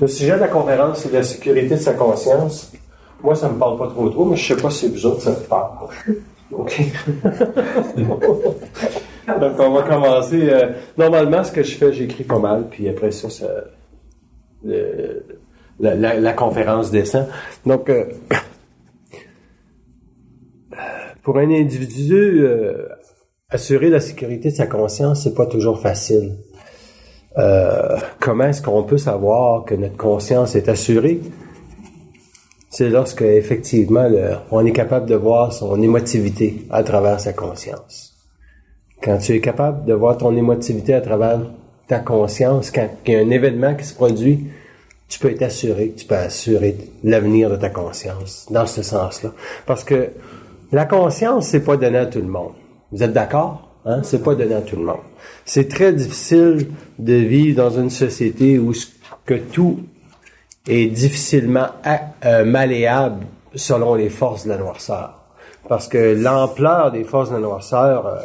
Le sujet de la conférence, c'est la sécurité de sa conscience. Moi, ça me parle pas trop, mais je sais pas si vous autres, ça vous parle. OK. Donc, on va commencer. Normalement, ce que je fais, j'écris pas mal, puis après ça, la conférence descend. Donc, pour un individu, assurer la sécurité de sa conscience, c'est pas toujours facile. Comment est-ce qu'on peut savoir que notre conscience est assurée? C'est lorsque, effectivement, on est capable de voir son émotivité à travers sa conscience. Quand tu es capable de voir ton émotivité à travers ta conscience, quand il y a un événement qui se produit, tu peux être assuré, tu peux assurer l'avenir de ta conscience, dans ce sens-là. Parce que la conscience, c'est pas donné à tout le monde. Vous êtes d'accord? Hein? C'est pas donné à tout le monde. C'est très difficile de vivre dans une société où que tout est difficilement malléable selon les forces de la noirceur. Parce que l'ampleur des forces de la noirceur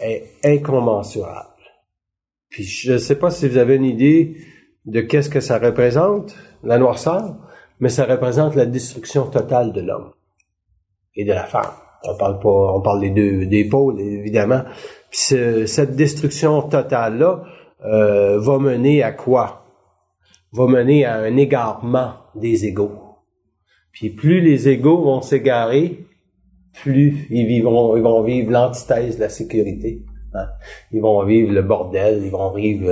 est incommensurable. Puis je ne sais pas si vous avez une idée de qu'est-ce que ça représente, la noirceur, mais ça représente la destruction totale de l'homme et de la femme. On parle des pôles, évidemment. Puis cette destruction totale-là va mener à quoi? Va mener à un égarement des égos. Puis plus les égos vont s'égarer, plus ils vont vivre l'antithèse de la sécurité. Hein? Ils vont vivre le bordel, ils vont vivre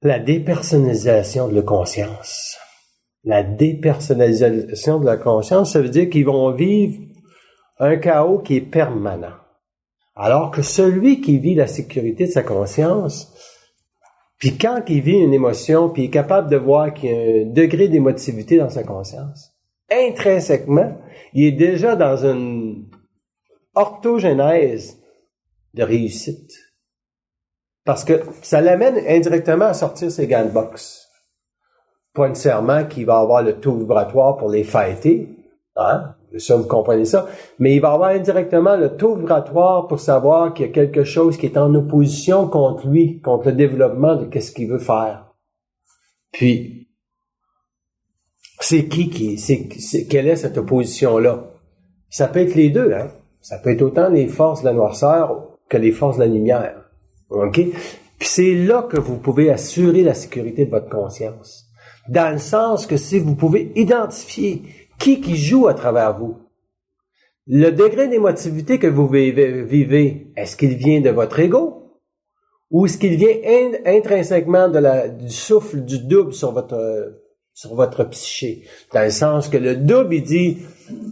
la dépersonnalisation de la conscience. La dépersonnalisation de la conscience, ça veut dire qu'ils vont vivre un chaos qui est permanent. Alors que celui qui vit la sécurité de sa conscience, puis quand il vit une émotion, puis il est capable de voir qu'il y a un degré d'émotivité dans sa conscience, intrinsèquement, il est déjà dans une orthogenèse de réussite. Parce que ça l'amène indirectement à sortir ses gants de boxe. Pas nécessairement qu'il va avoir le taux vibratoire pour les fighter, hein? Ça, vous comprenez ça. Mais il va avoir indirectement le taux vibratoire pour savoir qu'il y a quelque chose qui est en opposition contre lui, contre le développement de qu'est-ce qu'il veut faire. Puis, quelle est cette opposition-là? Ça peut être les deux, hein? Ça peut être autant les forces de la noirceur que les forces de la lumière. OK? Puis c'est là que vous pouvez assurer la sécurité de votre conscience. Dans le sens que si vous pouvez identifier qui joue à travers vous, le degré d'émotivité que vous vivez, est-ce qu'il vient de votre ego ou est-ce qu'il vient intrinsèquement du souffle du double sur votre psyché? Dans le sens que le double, il dit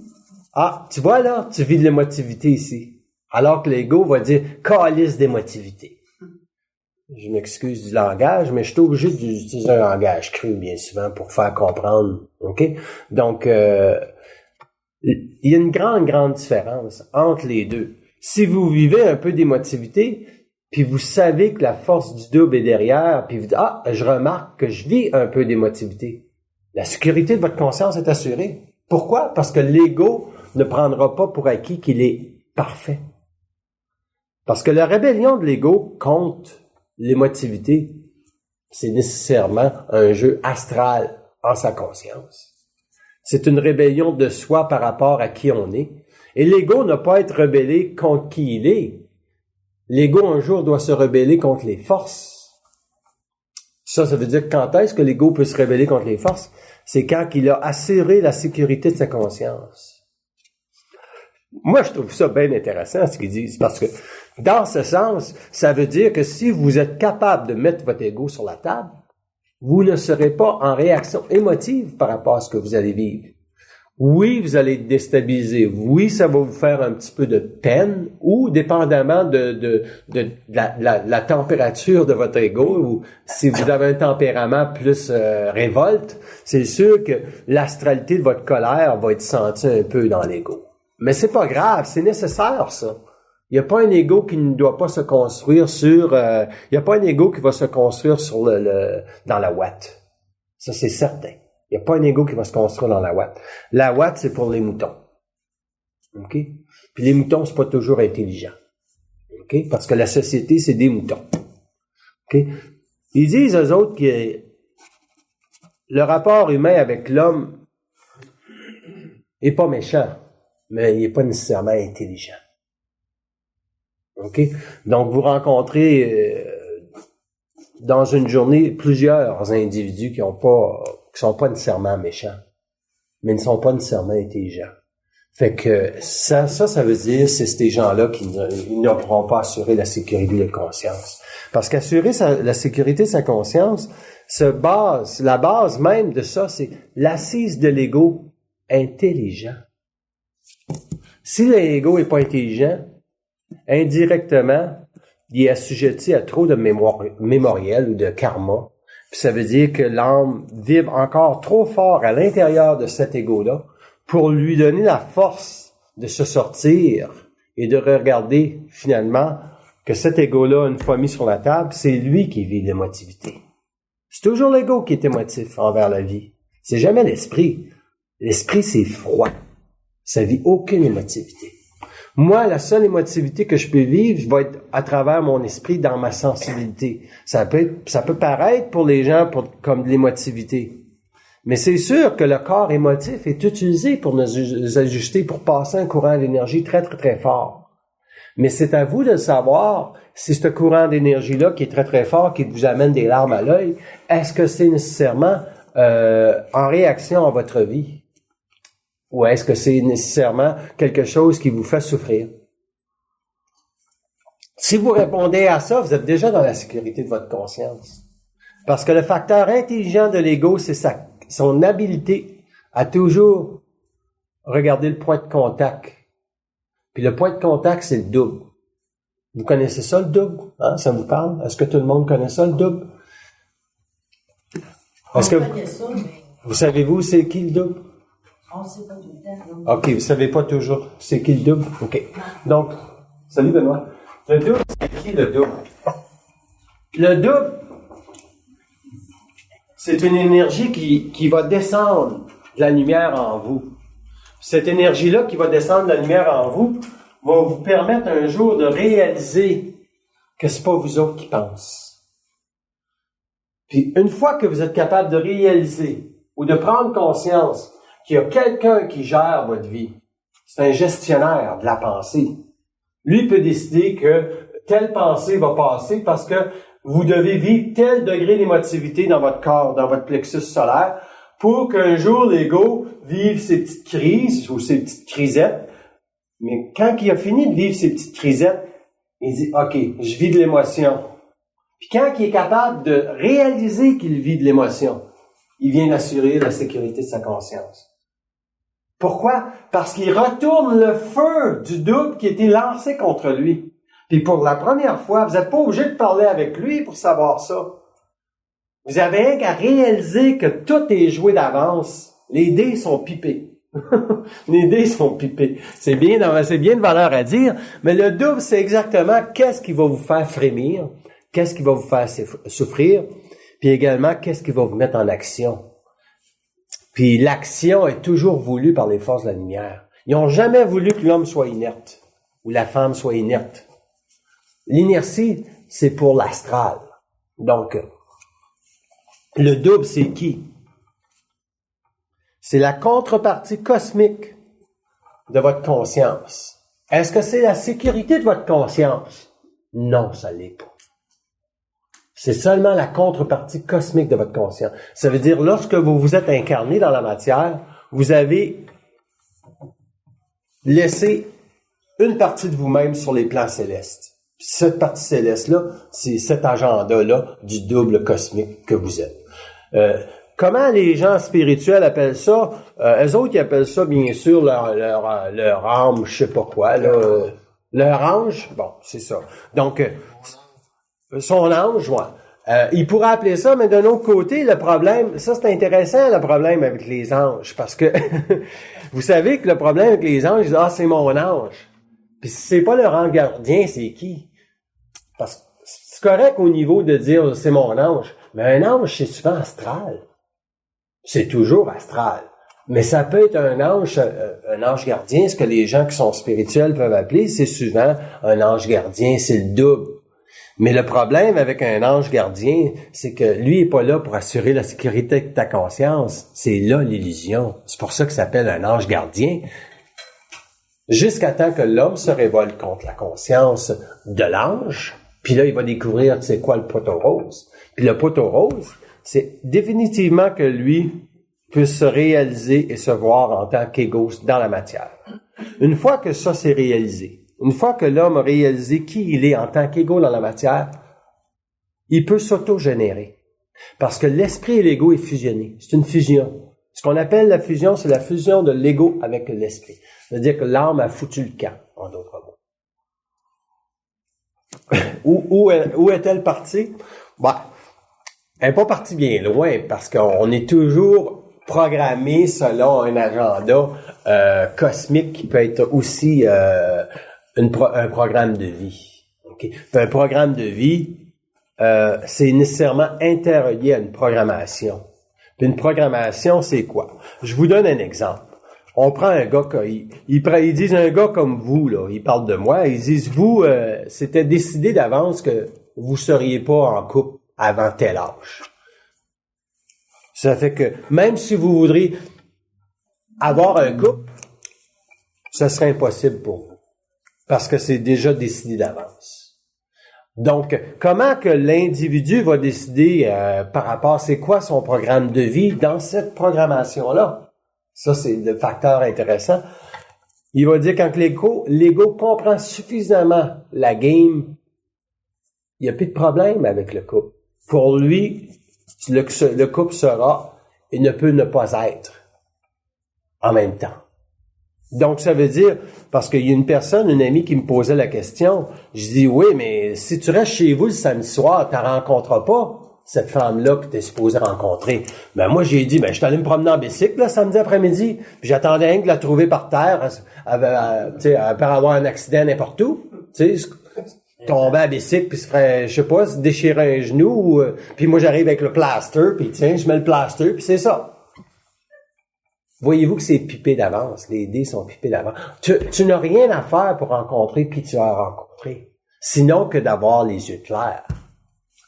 « Ah, tu vois là, tu vis de l'émotivité ici. » Alors que l'ego va dire « Calice d'émotivité. » Je m'excuse du langage, mais je suis obligé d'utiliser un langage cru bien souvent pour faire comprendre. OK? Donc, il y a une grande différence entre les deux. Si vous vivez un peu d'émotivité, puis vous savez que la force du double est derrière, puis vous dites, ah, je remarque que je vis un peu d'émotivité. La sécurité de votre conscience est assurée. Pourquoi? Parce que l'ego ne prendra pas pour acquis qu'il est parfait. Parce que la rébellion de l'ego contre l'émotivité, c'est nécessairement un jeu astral en sa conscience. C'est une rébellion de soi par rapport à qui on est. Et l'ego n'a pas à être rebellé contre qui il est. L'ego, un jour, doit se rebeller contre les forces. Ça veut dire que quand est-ce que l'ego peut se rebeller contre les forces? C'est quand il a assuré la sécurité de sa conscience. Moi, je trouve ça bien intéressant, ce qu'ils disent, parce que dans ce sens, ça veut dire que si vous êtes capable de mettre votre ego sur la table, vous ne serez pas en réaction émotive par rapport à ce que vous allez vivre. Oui, vous allez être déstabilisé. Oui, ça va vous faire un petit peu de peine, ou dépendamment de la température de votre ego, ou si vous avez un tempérament plus révolte, c'est sûr que l'astralité de votre colère va être sentie un peu dans l'ego. Mais c'est pas grave, c'est nécessaire, ça. Il n'y a pas un ego qui ne doit pas se construire sur... il n'y a pas un ego qui va se construire sur dans la ouate. Ça, c'est certain. Il n'y a pas un ego qui va se construire dans la ouate. La ouate, c'est pour les moutons. OK? Puis les moutons, c'est pas toujours intelligent. OK? Parce que la société, c'est des moutons. OK? Ils disent, eux autres, que le rapport humain avec l'homme est pas méchant, mais il est pas nécessairement intelligent. OK? Donc, vous rencontrez dans une journée plusieurs individus qui sont pas nécessairement méchants, mais ne sont pas nécessairement intelligents. Fait que ça veut dire c'est ces gens-là qui ne pourront pas assurer la sécurité de conscience. Parce qu'assurer la sécurité de sa conscience la base même de ça, c'est l'assise de l'ego intelligent. Si l'ego est pas intelligent, indirectement, il est assujetti à trop de mémoriel ou de karma. Puis ça veut dire que l'âme vibre encore trop fort à l'intérieur de cet ego-là pour lui donner la force de se sortir et de regarder finalement que cet ego-là, une fois mis sur la table, c'est lui qui vit l'émotivité. C'est toujours l'ego qui est émotif envers la vie. C'est jamais l'esprit. L'esprit, c'est froid. Ça vit aucune émotivité. Moi, la seule émotivité que je peux vivre va être à travers mon esprit dans ma sensibilité. Ça peut paraître pour les gens comme de l'émotivité. Mais c'est sûr que le corps émotif est utilisé pour nous ajuster, pour passer un courant d'énergie très, très, très fort. Mais c'est à vous de le savoir si ce courant d'énergie-là qui est très, très fort, qui vous amène des larmes à l'œil, est-ce que c'est nécessairement en réaction à votre vie? Ou est-ce que c'est nécessairement quelque chose qui vous fait souffrir? Si vous répondez à ça, vous êtes déjà dans la sécurité de votre conscience. Parce que le facteur intelligent de l'ego, c'est son habilité à toujours regarder le point de contact. Puis le point de contact, c'est le double. Vous connaissez ça, le double? Hein? Ça vous parle? Est-ce que tout le monde connaît ça, le double? Est-ce que vous savez-vous c'est qui le double? On ne sait pas tout le temps. OK, vous savez pas toujours c'est qui le double? OK. Donc, salut Benoît. Le double, c'est qui le double? Le double, c'est une énergie qui va descendre de la lumière en vous. Cette énergie-là qui va descendre de la lumière en vous va vous permettre un jour de réaliser que c'est pas vous autres qui pensent. Puis une fois que vous êtes capable de réaliser ou de prendre conscience qu'il y a quelqu'un qui gère votre vie, c'est un gestionnaire de la pensée. Lui peut décider que telle pensée va passer parce que vous devez vivre tel degré d'émotivité dans votre corps, dans votre plexus solaire, pour qu'un jour l'ego vive ses petites crises ou ses petites crisettes. Mais quand il a fini de vivre ses petites crisettes, il dit « OK, je vis de l'émotion ». Puis quand il est capable de réaliser qu'il vit de l'émotion, il vient d'assurer la sécurité de sa conscience. Pourquoi? Parce qu'il retourne le feu du double qui a été lancé contre lui. Puis pour la première fois, vous n'êtes pas obligé de parler avec lui pour savoir ça. Vous avez qu'à réaliser que tout est joué d'avance. Les dés sont pipés. Les dés sont pipés. C'est bien de valeur à dire, mais le double, c'est exactement qu'est-ce qui va vous faire frémir, qu'est-ce qui va vous faire souffrir, puis également qu'est-ce qui va vous mettre en action. Puis l'action est toujours voulue par les forces de la lumière. Ils n'ont jamais voulu que l'homme soit inerte ou la femme soit inerte. L'inertie, c'est pour l'astral. Donc, le double, c'est qui? C'est la contrepartie cosmique de votre conscience. Est-ce que c'est la sécurité de votre conscience? Non, ça l'est pas. C'est seulement la contrepartie cosmique de votre conscience. Ça veut dire, lorsque vous vous êtes incarné dans la matière, vous avez laissé une partie de vous-même sur les plans célestes. Puis cette partie céleste-là, c'est cet agenda-là du double cosmique que vous êtes. Comment les gens spirituels appellent ça? Eux autres, ils appellent ça, bien sûr, leur âme, je sais pas quoi, là. Leur ange, bon, c'est ça. Donc, son ange, ouais. Il pourrait appeler ça, mais d'un autre côté, le problème, ça c'est intéressant, le problème avec les anges, parce que vous savez que le problème avec les anges, ils disent, c'est mon ange. Puis si c'est pas leur ange gardien, c'est qui? Parce que c'est correct au niveau de dire, c'est mon ange, mais un ange, c'est souvent astral. C'est toujours astral. Mais ça peut être un ange gardien, ce que les gens qui sont spirituels peuvent appeler, c'est souvent un ange gardien, c'est le double. Mais le problème avec un ange gardien, c'est que lui est pas là pour assurer la sécurité de ta conscience. C'est là l'illusion. C'est pour ça que ça s'appelle un ange gardien. Jusqu'à temps que l'homme se révolte contre la conscience de l'ange, puis là, il va découvrir c'est quoi le poteau rose. Puis le poteau rose, c'est définitivement que lui puisse se réaliser et se voir en tant qu'ego dans la matière. Une fois que ça s'est réalisé, une fois que l'homme a réalisé qui il est en tant qu'ego dans la matière, il peut s'auto-générer. Parce que l'esprit et l'ego est fusionné. C'est une fusion. Ce qu'on appelle la fusion, c'est la fusion de l'ego avec l'esprit. C'est-à-dire que l'âme a foutu le camp, en d'autres mots. Où est-elle partie? Elle n'est pas partie bien loin, parce qu'on est toujours programmé selon un agenda cosmique qui peut être aussi un programme de vie. Okay? Un programme de vie, c'est nécessairement interrelié à une programmation. Puis une programmation, c'est quoi? Je vous donne un exemple. On prend un gars, ils disent un gars comme vous, là, ils parlent de moi, ils disent, vous, c'était décidé d'avance que vous seriez pas en couple avant tel âge. Ça fait que, même si vous voudriez avoir un couple, ce serait impossible pour vous. Parce que c'est déjà décidé d'avance. Donc, comment que l'individu va décider par rapport à c'est quoi son programme de vie dans cette programmation-là? Ça, c'est le facteur intéressant. Il va dire quand l'ego comprend suffisamment la game, il n'y a plus de problème avec le couple. Pour lui, le couple sera et ne peut ne pas être en même temps. Donc, ça veut dire, parce qu'il y a une amie qui me posait la question, je dis, oui, mais si tu restes chez vous le samedi soir, tu ne rencontreras pas cette femme-là que tu es supposé rencontrer. Ben, moi, j'ai dit, je suis allé me promener en bicycle, là, samedi après-midi, puis j'attendais rien que la trouver par terre, elle peut avoir un accident n'importe où, tu sais, tomber à bicycle, puis se ferait, je sais pas, se déchirer un genou, puis moi, j'arrive avec le plaster, puis tiens, je mets le plaster, puis c'est ça. Voyez-vous que c'est pipé d'avance. Les dés sont pipés d'avance. Tu n'as rien à faire pour rencontrer qui tu as rencontré. Sinon que d'avoir les yeux clairs.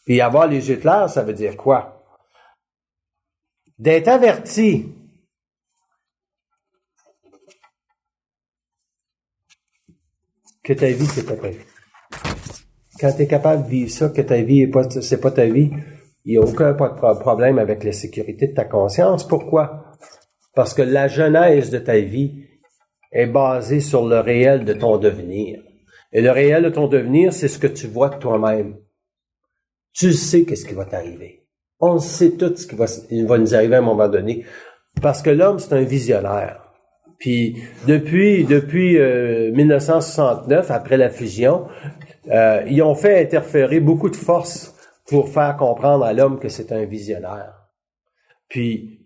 Puis avoir les yeux clairs, ça veut dire quoi? D'être averti. Que ta vie, c'est pas ta vie. Quand tu es capable de vivre ça, que ta vie c'est pas ta vie, il n'y a aucun problème avec la sécurité de ta conscience. Pourquoi? Parce que la genèse de ta vie est basée sur le réel de ton devenir. Et le réel de ton devenir, c'est ce que tu vois de toi-même. Tu sais qu'est-ce qui va t'arriver. On sait tout ce qui va nous arriver à un moment donné. Parce que l'homme, c'est un visionnaire. Puis, depuis 1969, après la fusion, ils ont fait interférer beaucoup de forces pour faire comprendre à l'homme que c'est un visionnaire. Puis,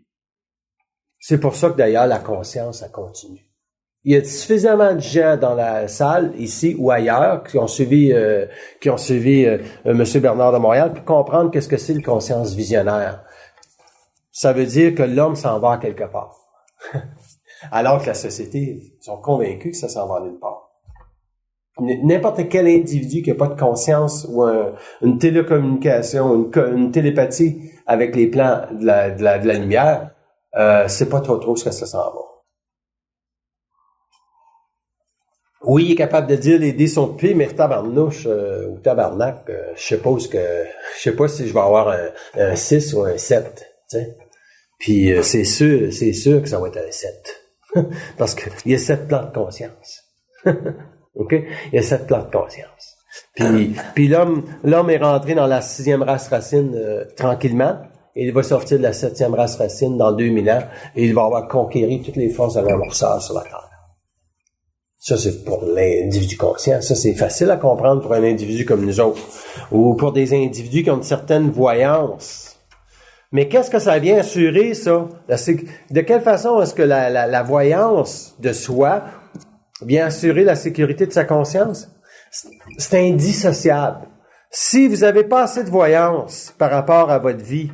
c'est pour ça que d'ailleurs la conscience, elle continue. Il y a suffisamment de gens dans la salle, ici ou ailleurs, qui ont suivi M. Bernard de Montréal pour comprendre qu'est-ce que c'est une conscience visionnaire. Ça veut dire que l'homme s'en va quelque part. Alors que la société sont convaincus que ça s'en va nulle part. N'importe quel individu qui n'a pas de conscience ou une télécommunication, une télépathie avec les plans de la lumière, c'est pas trop ce que ça s'en va. Oui, il est capable de dire les dés sont de pied, mais tabarnouche ou tabarnak, je sais pas si je vais avoir un 6 ou un 7, tu sais. Puis c'est sûr que ça va être un 7. Parce que il y a 7 plans de conscience. OK? Il y a 7 plans de conscience. Puis l'homme est rentré dans la 6e race racine tranquillement. Et il va sortir de la 7e race racine dans 2000 ans et il va avoir conquéri toutes les forces de l'amorceur sur la Terre. Ça, c'est pour l'individu conscient. Ça, c'est facile à comprendre pour un individu comme nous autres. Ou pour des individus qui ont une certaine voyance. Mais qu'est-ce que ça vient assurer, ça? De quelle façon est-ce que la voyance de soi vient assurer la sécurité de sa conscience? C'est indissociable. Si vous n'avez pas assez de voyance par rapport à votre vie,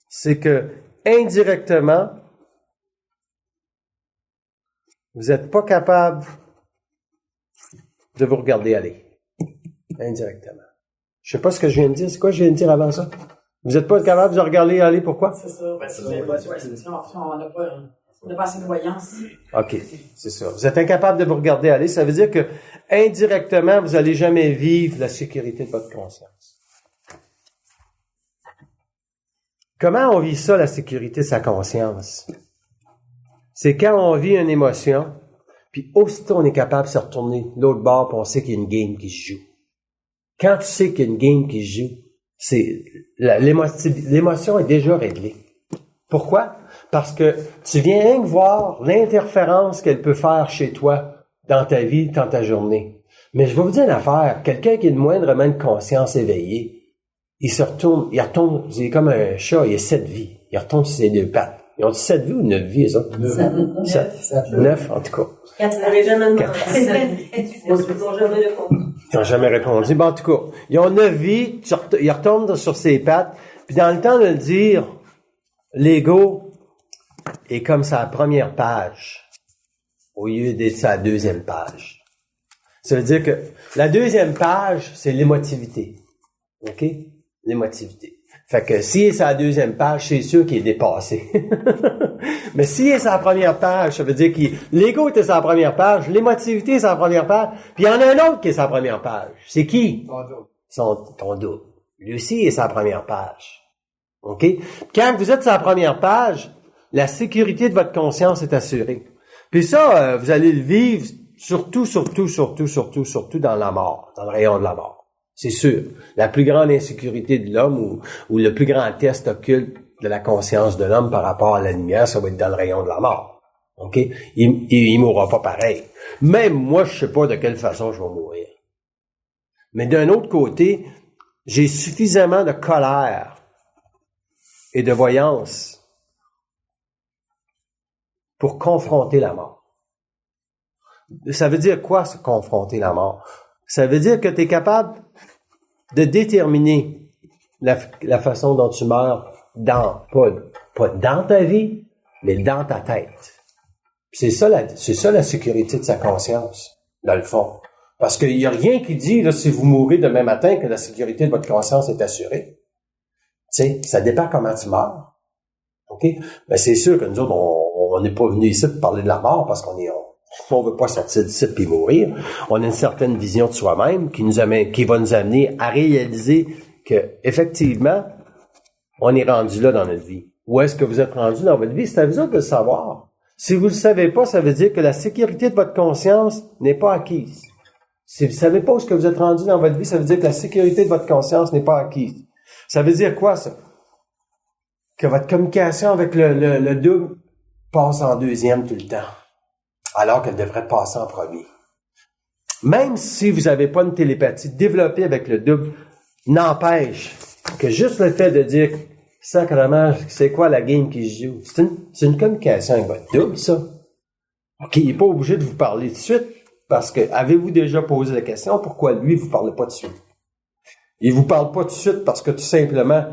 c'est que, indirectement, vous n'êtes pas capable de vous regarder aller. Indirectement. Je sais pas ce que je viens de dire. C'est quoi je viens de dire avant ça? Vous n'êtes pas capable de regarder aller, pourquoi? C'est ça. On n'a pas assez de voyance. OK, c'est ça. Vous êtes incapable de vous regarder aller. Ça veut dire que, indirectement, vous n'allez jamais vivre la sécurité de votre conscience. Comment on vit ça, la sécurité de sa conscience? C'est quand on vit une émotion, puis aussitôt on est capable de se retourner de l'autre bord, puis on sait qu'il y a une game qui se joue. Quand tu sais qu'il y a une game qui se joue, l'émotion est déjà réglée. Pourquoi? Parce que tu viens rien que voir l'interférence qu'elle peut faire chez toi, dans ta vie, dans ta journée. Mais je vais vous dire une affaire. Quelqu'un qui a une moindrement de conscience éveillée, il retourne, c'est comme un chat, il a 7 vies. Il retourne sur ses 2 pattes. Ils ont 7 vies ou 9 vies, les autres? 9, en tout cas. 4, n'avait jamais demandé. Ils n'ont jamais répondu. Bon, en tout cas, ils ont 9 vies, ils retournent sur ses pattes, puis dans le temps de le dire, l'ego est comme sa première page, au lieu d'être sa deuxième page. Ça veut dire que la deuxième page, c'est l'émotivité. OK? L'émotivité. Fait que s'il est sa deuxième page, c'est sûr qu'il est dépassé. Mais s'il est sa première page, ça veut dire que l'ego était sa première page, l'émotivité est sa première page, puis il y en a un autre qui est sa première page. C'est qui? Ton double. Lui aussi est sa première page. OK? Quand vous êtes sa première page, la sécurité de votre conscience est assurée. Puis ça, vous allez le vivre surtout dans la mort, dans le rayon de la mort. C'est sûr. La plus grande insécurité de l'homme ou le plus grand test occulte de la conscience de l'homme par rapport à la lumière, ça va être dans le rayon de la mort. OK? Il mourra pas pareil. Même moi, je sais pas de quelle façon je vais mourir. Mais d'un autre côté, j'ai suffisamment de colère et de voyance pour confronter la mort. Ça veut dire quoi, se confronter la mort? Ça veut dire que tu es capable de déterminer la façon dont tu meurs pas dans ta vie, mais dans ta tête. C'est ça la sécurité de sa conscience, dans le fond. Parce qu'il n'y a rien qui dit, là, si vous mourrez demain matin, que la sécurité de votre conscience est assurée. Tu sais, ça dépend comment tu meurs. OK? Ben, c'est sûr que nous autres, on n'est pas venus ici pour parler de la mort parce on veut pas sortir d'ici puis mourir. On a une certaine vision de soi-même qui va nous amener à réaliser que, effectivement, on est rendu là dans notre vie. Où est-ce que vous êtes rendu dans votre vie? C'est à vous autres de le savoir. Si vous le savez pas, ça veut dire que la sécurité de votre conscience n'est pas acquise. Si vous savez pas où est-ce que vous êtes rendu dans votre vie, ça veut dire que la sécurité de votre conscience n'est pas acquise. Ça veut dire quoi, ça? Que votre communication avec le double passe en deuxième tout le temps, alors qu'elle devrait passer en premier. Même si vous n'avez pas une télépathie développée avec le double, n'empêche que juste le fait de dire « Sacrément, c'est quoi la game qui se joue? » C'est une communication avec votre double, ça. OK, il n'est pas obligé de vous parler de suite, parce que avez-vous déjà posé la question pourquoi lui vous parle pas de suite? Il vous parle pas de suite parce que tout simplement,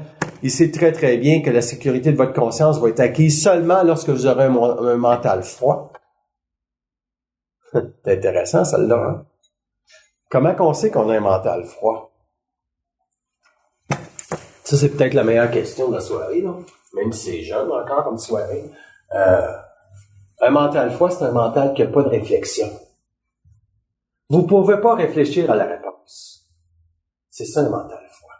il sait très très bien que la sécurité de votre conscience va être acquise seulement lorsque vous aurez un mental froid. C'est intéressant, celle-là, hein? Comment qu'on sait qu'on a un mental froid? Ça, c'est peut-être la meilleure question de la soirée, là. Même si c'est jeune encore comme soirée. Un mental froid, c'est un mental qui n'a pas de réflexion. Vous ne pouvez pas réfléchir à la réponse. C'est ça un mental froid.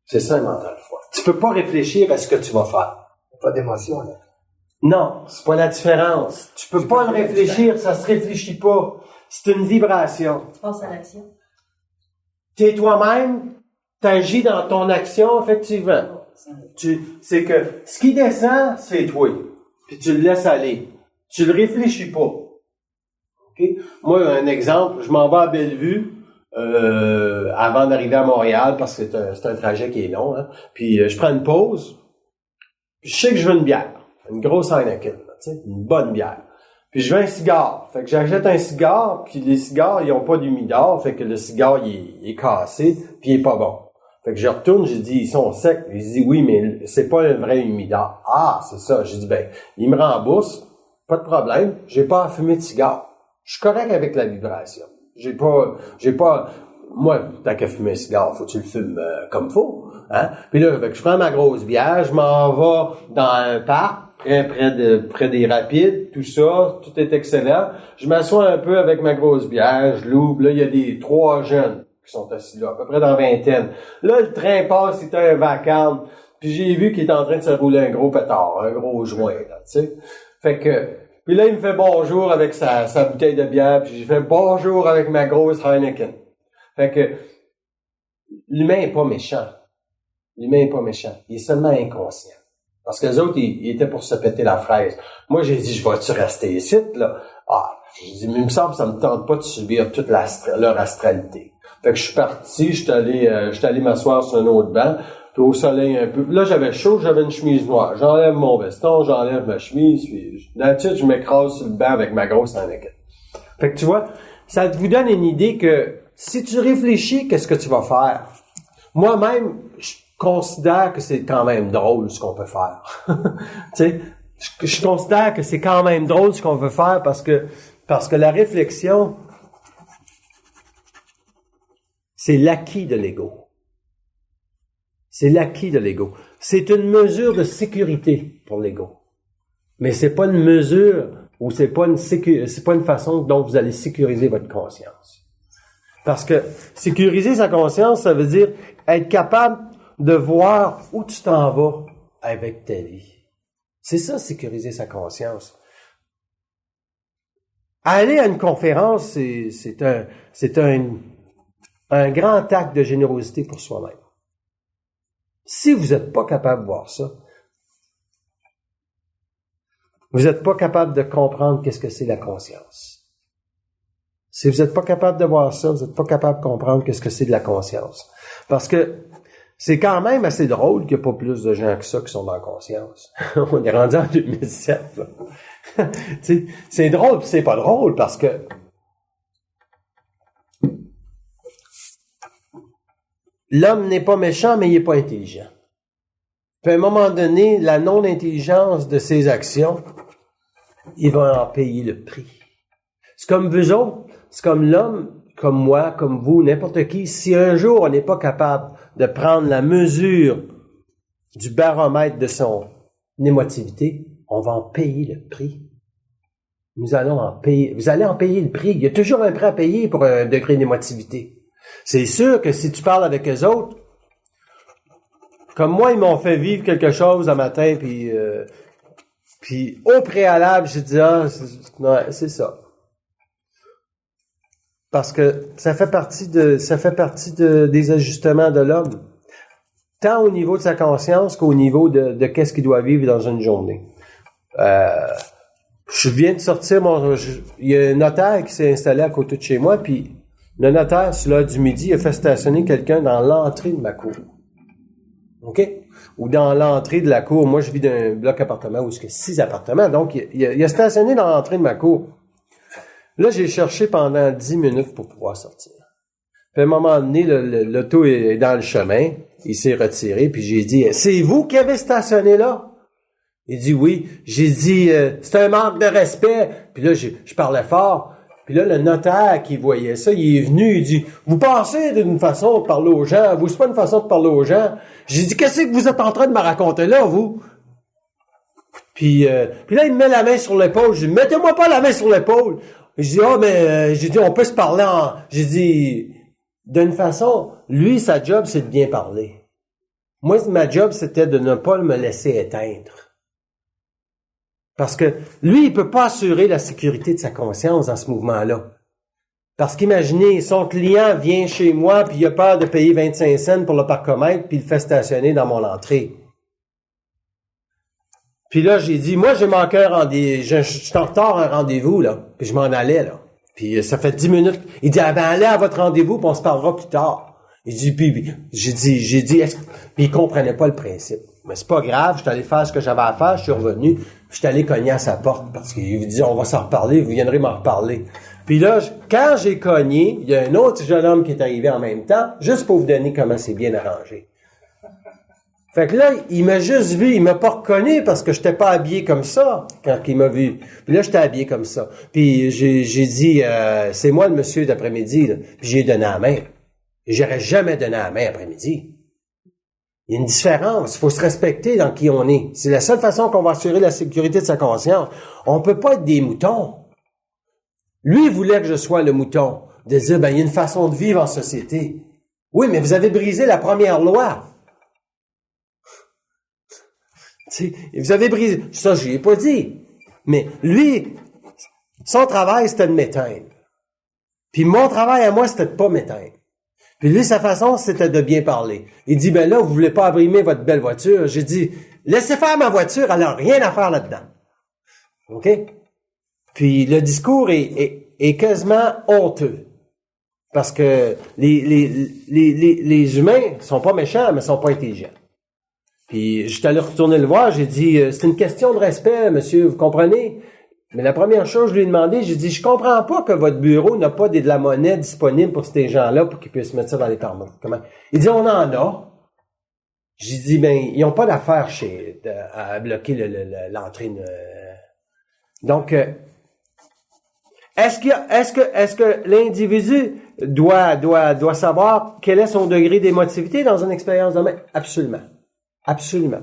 C'est ça un mental froid. Tu peux pas réfléchir à ce que tu vas faire. Pas d'émotion, là. Non, c'est pas la différence. Tu peux pas le réfléchir, ça se réfléchit pas. C'est une vibration. Tu passes à l'action. T'es toi-même, t'agis dans ton action, effectivement. C'est que ce qui descend, c'est toi. Puis tu le laisses aller. Tu le réfléchis pas. OK? Moi, un exemple, je m'en vais à Bellevue, avant d'arriver à Montréal, parce que c'est un trajet qui est long, hein. Puis je prends une pause, puis je sais que je veux une bière. Une grosse Heineken, tu sais, une bonne bière. Puis je veux un cigare. Fait que j'achète un cigare, puis les cigares, ils ont pas d'humidor, fait que le cigare, il est cassé, puis il est pas bon. Fait que je retourne, j'ai dit, ils sont secs. Il dit, oui, mais c'est pas un vrai humidor. Ah, c'est ça. J'ai dit, ben, il me rembourse, pas de problème, j'ai pas à fumer de cigare. Je suis correct avec la vibration. J'ai pas, moi, tant qu'à fumer un cigare, faut que tu le fumes comme faut, hein. Puis là, fait que je prends ma grosse bière, je m'en vais dans un parc, près des rapides, tout ça, tout est excellent. Je m'assois un peu avec ma grosse bière, je l'ouvre, là, il y a 3 jeunes qui sont assis là, à peu près dans vingtaine. Là, le train passe, c'était un vacarme, puis j'ai vu qu'il était en train de se rouler un gros pétard, un gros joint, là, tu sais. Fait que, puis là, il me fait bonjour avec sa bouteille de bière, puis j'ai fait bonjour avec ma grosse Heineken. Fait que, l'humain est pas méchant. L'humain est pas méchant. Il est seulement inconscient. Parce que les autres, ils étaient pour se péter la fraise. Moi, j'ai dit, je vais-tu rester ici, là? J'ai dit, mais il me semble que ça me tente pas de subir toute leur astralité. Fait que je suis parti, je suis allé m'asseoir sur un autre banc, puis au soleil un peu. Là, j'avais chaud, j'avais une chemise noire. J'enlève mon veston, j'enlève ma chemise, puis là-dessus, je m'écrase sur le banc avec ma grosse Heineken. Fait que tu vois, ça vous donne une idée que si tu réfléchis, qu'est-ce que tu vas faire? Moi-même, je considère que c'est quand même drôle ce qu'on peut faire. Tu sais, je considère que c'est quand même drôle ce qu'on veut faire parce que la réflexion, c'est l'acquis de l'ego. C'est l'acquis de l'ego. C'est une mesure de sécurité pour l'ego. Mais c'est pas une mesure ou c'est pas une façon dont vous allez sécuriser votre conscience. Parce que sécuriser sa conscience, ça veut dire être capable de voir où tu t'en vas avec ta vie. C'est ça, sécuriser sa conscience. Aller à une conférence, c'est un grand acte de générosité pour soi-même. Si vous n'êtes pas capable de voir ça, vous n'êtes pas capable de comprendre qu'est-ce que c'est la conscience. Si vous n'êtes pas capable de voir ça, vous n'êtes pas capable de comprendre qu'est-ce que c'est de la conscience. Parce que c'est quand même assez drôle qu'il n'y a pas plus de gens que ça qui sont dans la conscience. On est rendu en 2007, là. C'est drôle puis c'est pas drôle parce que l'homme n'est pas méchant, mais il n'est pas intelligent. Puis à un moment donné, la non-intelligence de ses actions, il va en payer le prix. C'est comme vous autres, c'est comme l'homme, comme moi, comme vous, n'importe qui. Si un jour on n'est pas capable de prendre la mesure du baromètre de son émotivité, on va en payer le prix. Vous allez en payer le prix. Il y a toujours un prix à payer pour un degré d'émotivité. C'est sûr que si tu parles avec eux autres, comme moi, ils m'ont fait vivre quelque chose un matin, puis au préalable, j'ai dit, c'est ça. Parce que ça fait partie des ajustements de l'homme. Tant au niveau de sa conscience qu'au niveau de qu'est-ce qu'il doit vivre dans une journée. Je viens de sortir il y a un notaire qui s'est installé à côté de chez moi, puis le notaire, sur l'heure du midi, a fait stationner quelqu'un dans l'entrée de ma cour. OK? Ou dans l'entrée de la cour. Moi, je vis d'un bloc appartement où il y a 6 appartements. Donc, il a stationné dans l'entrée de ma cour. Là, j'ai cherché pendant 10 minutes pour pouvoir sortir. Puis à un moment donné, l'auto est dans le chemin. Il s'est retiré, puis j'ai dit, « C'est vous qui avez stationné là? » Il dit, « Oui. » J'ai dit, « C'est un manque de respect. » Puis là, je parlais fort. Puis là, le notaire qui voyait ça, il est venu, il dit, « Vous pensez d'une façon de parler aux gens? Vous, c'est pas une façon de parler aux gens. » J'ai dit, « Qu'est-ce que vous êtes en train de me raconter là, vous? » Puis là, il me met la main sur l'épaule. Je dis, « Mettez-moi pas la main sur l'épaule. » Je dis, j'ai dit, on peut se parler j'ai dit, d'une façon, lui, sa job, c'est de bien parler. Moi, ma job, c'était de ne pas me laisser éteindre. Parce que lui, il peut pas assurer la sécurité de sa conscience dans ce mouvement-là. Parce qu'imaginez, son client vient chez moi, puis il a peur de payer 25 cents pour le parcomètre, puis il le fait stationner dans mon entrée. Puis là, j'ai dit, moi, j'ai manqué un rendez-vous, je suis en retard à un rendez-vous, là, puis je m'en allais, là. Puis ça fait 10 minutes. Il dit, allez à votre rendez-vous, puis on se parlera plus tard. Il dit, puis j'ai dit, puis il comprenait pas le principe. Mais c'est pas grave, je suis allé faire ce que j'avais à faire, je suis revenu, je suis allé cogner à sa porte, parce qu'il dit, on va s'en reparler, vous viendrez m'en reparler. Puis là, quand j'ai cogné, il y a un autre jeune homme qui est arrivé en même temps, juste pour vous donner comment c'est bien arrangé. Fait que là, il m'a juste vu, il m'a pas reconnu parce que j'étais pas habillé comme ça quand il m'a vu. Puis là, j'étais habillé comme ça. Puis j'ai dit, c'est moi le monsieur d'après-midi, là. Puis j'ai donné la main. J'aurais jamais donné la main après-midi. Il y a une différence. Il faut se respecter dans qui on est. C'est la seule façon qu'on va assurer la sécurité de sa conscience. On peut pas être des moutons. Lui, il voulait que je sois le mouton. De dire, il y a une façon de vivre en société. Oui, mais vous avez brisé la première loi. T'sais, vous avez brisé. Ça, je lui ai pas dit. Mais lui, son travail, c'était de m'éteindre. Puis mon travail à moi, c'était de pas m'éteindre. Puis lui, sa façon, c'était de bien parler. Il dit, là, vous voulez pas abîmer votre belle voiture. J'ai dit, laissez faire ma voiture, elle a rien à faire là-dedans. OK? Puis le discours est quasiment honteux. Parce que les humains sont pas méchants, mais sont pas intelligents. Puis j'étais allé retourner le voir, j'ai dit, c'est une question de respect, monsieur, vous comprenez? Mais la première chose, je lui ai demandé, j'ai dit, je comprends pas que votre bureau n'a pas de la monnaie disponible pour ces gens-là pour qu'ils puissent mettre ça dans les parements. Comment? Il dit, on en a. J'ai dit, ils n'ont pas d'affaire à bloquer l'entrée. Donc, est-ce que l'individu doit savoir quel est son degré d'émotivité dans une expérience de main? Absolument. Absolument.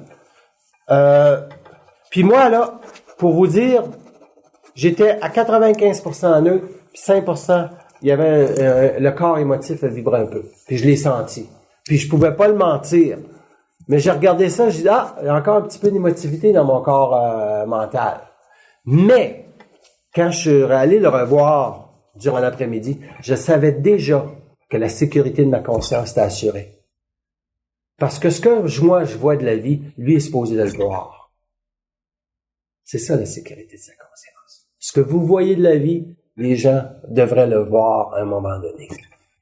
Puis moi, là, pour vous dire, j'étais à 95% en eux, puis 5%, il y avait le corps émotif vibrait un peu. Puis je l'ai senti. Puis je pouvais pas le mentir. Mais j'ai regardé ça, j'ai dit, il y a encore un petit peu d'émotivité dans mon corps mental. Mais, quand je suis allé le revoir durant l'après-midi, je savais déjà que la sécurité de ma conscience était assurée. Parce que ce que moi je vois de la vie, lui est supposé de le voir. C'est ça la sécurité de sa conscience. Ce que vous voyez de la vie, les gens devraient le voir à un moment donné.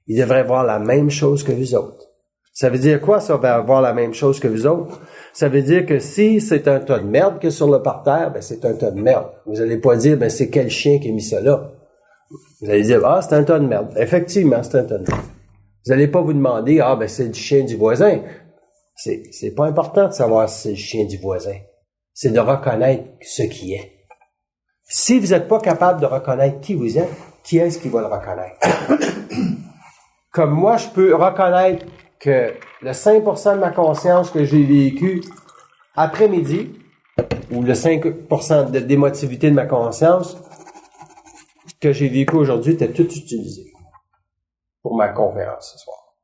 Ils devraient voir la même chose que vous autres. Ça veut dire quoi, ça, voir la même chose que vous autres? Ça veut dire que si c'est un tas de merde que sur le parterre, c'est un tas de merde. Vous allez pas dire, c'est quel chien qui a mis ça là? Vous allez dire, c'est un tas de merde. Effectivement, c'est un tas de merde. Vous allez pas vous demander, c'est le chien du voisin. C'est pas important de savoir si c'est le chien du voisin. C'est de reconnaître ce qui est. Si vous n'êtes pas capable de reconnaître qui vous êtes, qui est-ce qui va le reconnaître? Comme moi, je peux reconnaître que le 5% de ma conscience que j'ai vécu après-midi, ou le 5% d'émotivité de ma conscience que j'ai vécu aujourd'hui, était tout utilisé pour ma conférence ce soir.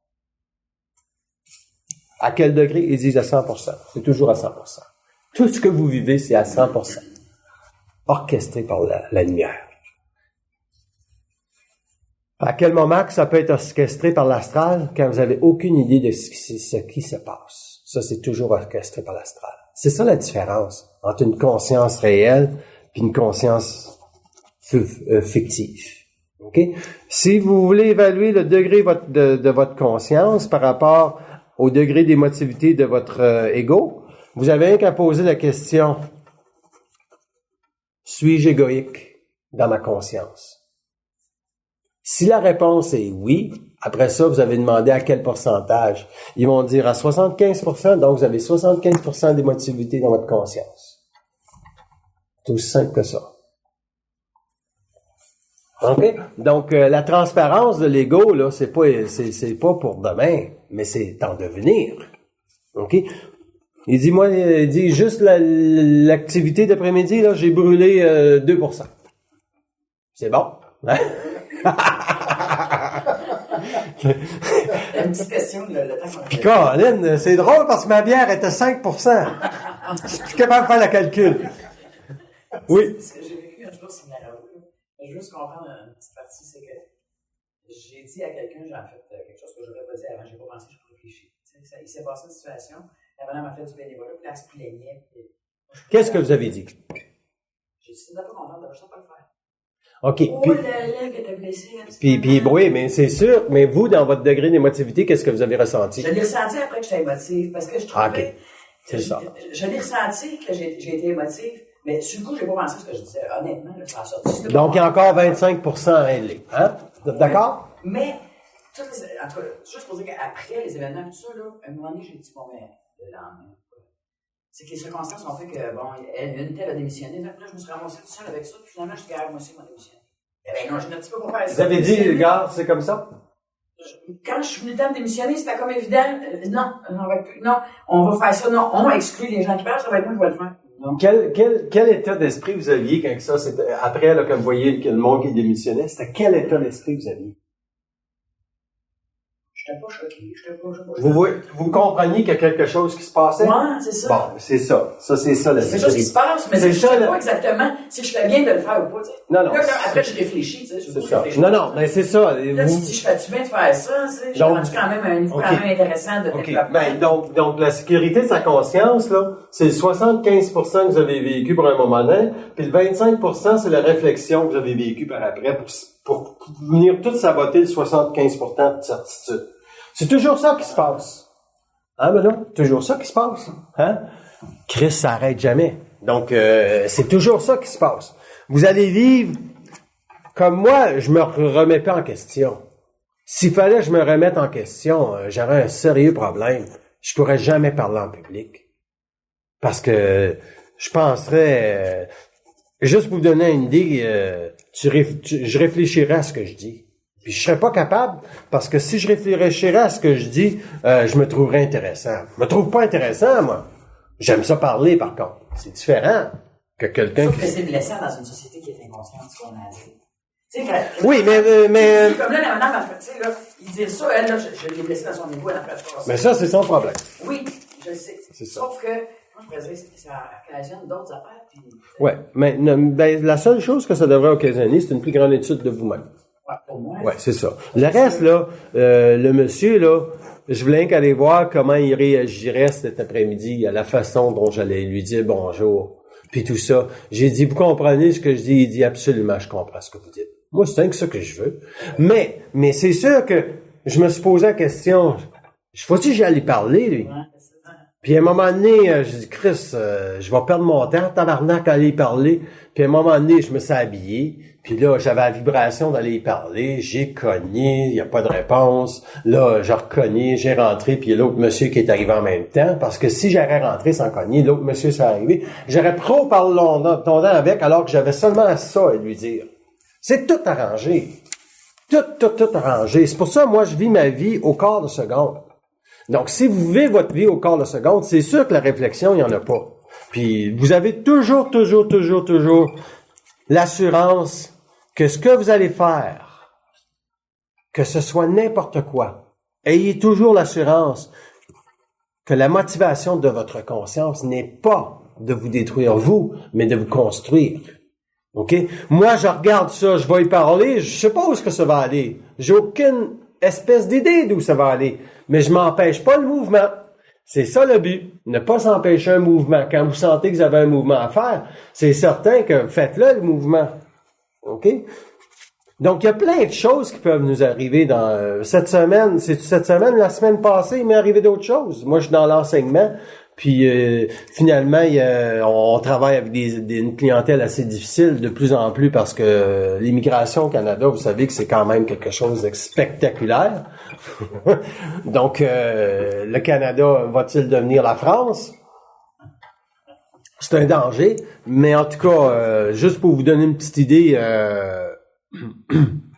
À quel degré? Ils disent à 100%. C'est toujours à 100%. Tout ce que vous vivez, c'est à 100%. Orchestré par la lumière. À quel moment que ça peut être orchestré par l'astral? Quand vous avez aucune idée de ce qui se passe. Ça, c'est toujours orchestré par l'astral. C'est ça la différence entre une conscience réelle et une conscience fictive. OK? Si vous voulez évaluer le degré de votre conscience par rapport au degré d'émotivité de votre ego, vous avez qu'à poser la question, suis-je égoïque dans ma conscience? Si la réponse est oui, après ça, vous avez demandé à quel pourcentage. Ils vont dire à 75%, donc vous avez 75% d'émotivité dans votre conscience. C'est aussi simple que ça. OK? Donc, la transparence de l'ego, là, c'est pas pour demain, mais c'est en devenir. OK? Il dit juste l'activité d'après-midi, là, j'ai brûlé 2%. C'est bon. Hein? Une petite question de le temps. Puis Colin, c'est drôle parce que ma bière était 5%. Je suis plus capable de faire le calcul. Oui. Ce que j'ai vécu un jour similaire à vous, je veux juste comprendre une petite partie, c'est que j'ai dit à quelqu'un, j'ai fait quelque chose que je n'aurais pas dit avant, j'ai pas pensé, j'ai réfléchi. Il s'est passé une situation, la madame a fait du bénévolat, puis elle se plaignait. Qu'est-ce que vous avez dit? J'ai dit, c'est pas content, je ne sais pas le faire. OK. L'élève était blessé. Puis, oui, mais c'est sûr, mais vous, dans votre degré d'émotivité, qu'est-ce que vous avez ressenti? Je l'ai ressenti après que j'étais émotive, parce que je trouvais... OK. C'est ça. Je l'ai ressenti que j'ai été émotive, mais sur le coup, j'ai pas pensé à ce que je disais. Honnêtement, là, ça a sorti. Donc, il y a encore 25% réglé. Hein? Vous êtes d'accord? Mais, en tout cas, juste pour dire qu'après les événements, tout ça, là, à un moment donné, j'ai dit, bon, mais le lendemain. C'est que les circonstances ont fait que, bon, une telle a démissionné. Là, je me suis ramassé tout seul avec ça. Puis finalement, je suis moi aussi, mon démission. Eh bien, non, j'ai un petit peu pour faire ça. Vous avez dit, gars, c'est comme ça? Quand je suis venu le temps de démissionner, c'était comme évident. Non, on va faire ça. Non, on exclut les gens qui parlent, ça va être moi qui vais le faire. Non. Quel état d'esprit vous aviez quand ça, c'était, après, là, quand vous voyez que le monde qui démissionnait, c'était quel état d'esprit vous aviez? J'étais pas choqué, Vous compreniez qu'il y a quelque chose qui se passait? Ouais, c'est ça. Bon, c'est ça. Ça, c'est ça, la sécurité. C'est quelque chose qui se passe, mais je sais pas exactement si je fais bien de le faire ou pas, tu sais. Non. Là, après, je réfléchis, tu sais. C'est ça. Non, mais c'est ça. Là, si je fais-tu bien de faire ça, tu sais, j'ai rendu quand même un niveau quand même intéressant de développement. Ben, donc, la sécurité de sa conscience, là, c'est le 75% que vous avez vécu pour un moment donné, puis le 25%, c'est la réflexion que vous avez vécu par après pour venir tout saboter le 75% de certitude. C'est toujours ça qui se passe. Hein, Benoît? Toujours ça qui se passe. Hein? Chris s'arrête jamais. Donc, c'est toujours ça qui se passe. Vous allez vivre comme moi, je me remets pas en question. S'il fallait que je me remette en question, j'aurais un sérieux problème. Je pourrais jamais parler en public. Parce que je penserais... juste pour vous donner une idée, je réfléchirais à ce que je dis. Puis je serais pas capable, parce que si je réfléchirais à ce que je dis, je me trouverais intéressant. Je me trouve pas intéressant, moi. J'aime ça parler, par contre. C'est différent que quelqu'un qui... Sauf que c'est blessant dans une société qui est inconsciente, ce qu'on a dit. Tu sais, oui, mais... Comme là, la madame a fait, tu sais, là, il dit ça, elle, là, je l'ai blessée dans son égout, elle a fait ça. Mais ça, c'est son problème. Oui, je sais. C'est ça. Sauf que, moi, je pourrais dire, ça occasionne d'autres affaires, puis... Ouais, mais la seule chose que ça devrait occasionner, c'est une plus grande étude de vous-même. Ouais, pour moi. Ouais, c'est ça. Le reste, là, le monsieur, là, je voulais aller voir comment il réagirait cet après-midi à la façon dont j'allais lui dire bonjour, puis tout ça. J'ai dit, vous comprenez ce que je dis? Il dit, absolument, je comprends ce que vous dites. Moi, c'est que ça que je veux. Mais c'est sûr que je me suis posé la question, faut-tu que j'allais parler, lui? Puis à un moment donné, je dis, Chris, je vais perdre mon temps, tabarnak, à aller y parler. Puis à un moment donné, je me suis habillé. Puis là, j'avais la vibration d'aller y parler. J'ai cogné, il n'y a pas de réponse. Là, j'ai recogné, j'ai rentré, puis il y a l'autre monsieur qui est arrivé en même temps. Parce que si j'aurais rentré sans cogner, l'autre monsieur s'est arrivé, j'aurais trop parlé longtemps avec, alors que j'avais seulement ça à lui dire. C'est tout arrangé. Tout arrangé. C'est pour ça, moi, je vis ma vie au quart de seconde. Donc, si vous vivez votre vie au quart de seconde, c'est sûr que la réflexion, il n'y en a pas. Puis, vous avez toujours l'assurance que ce que vous allez faire, que ce soit n'importe quoi, ayez toujours l'assurance que la motivation de votre conscience n'est pas de vous détruire vous, mais de vous construire. OK? Moi, je regarde ça, je vais y parler, je sais pas où est-ce que ça va aller. J'ai aucune espèce d'idée d'où ça va aller. Mais je m'empêche pas le mouvement. C'est ça le but. Ne pas s'empêcher un mouvement. Quand vous sentez que vous avez un mouvement à faire, c'est certain que faites-le, le mouvement. OK? Donc, il y a plein de choses qui peuvent nous arriver dans cette semaine. C'est cette semaine, la semaine passée, il m'est arrivé d'autres choses. Moi, je suis dans l'enseignement. Puis finalement, on travaille avec une clientèle assez difficile de plus en plus parce que l'immigration au Canada, vous savez que c'est quand même quelque chose de spectaculaire. Donc, le Canada va-t-il devenir la France? C'est un danger. Mais en tout cas, juste pour vous donner une petite idée...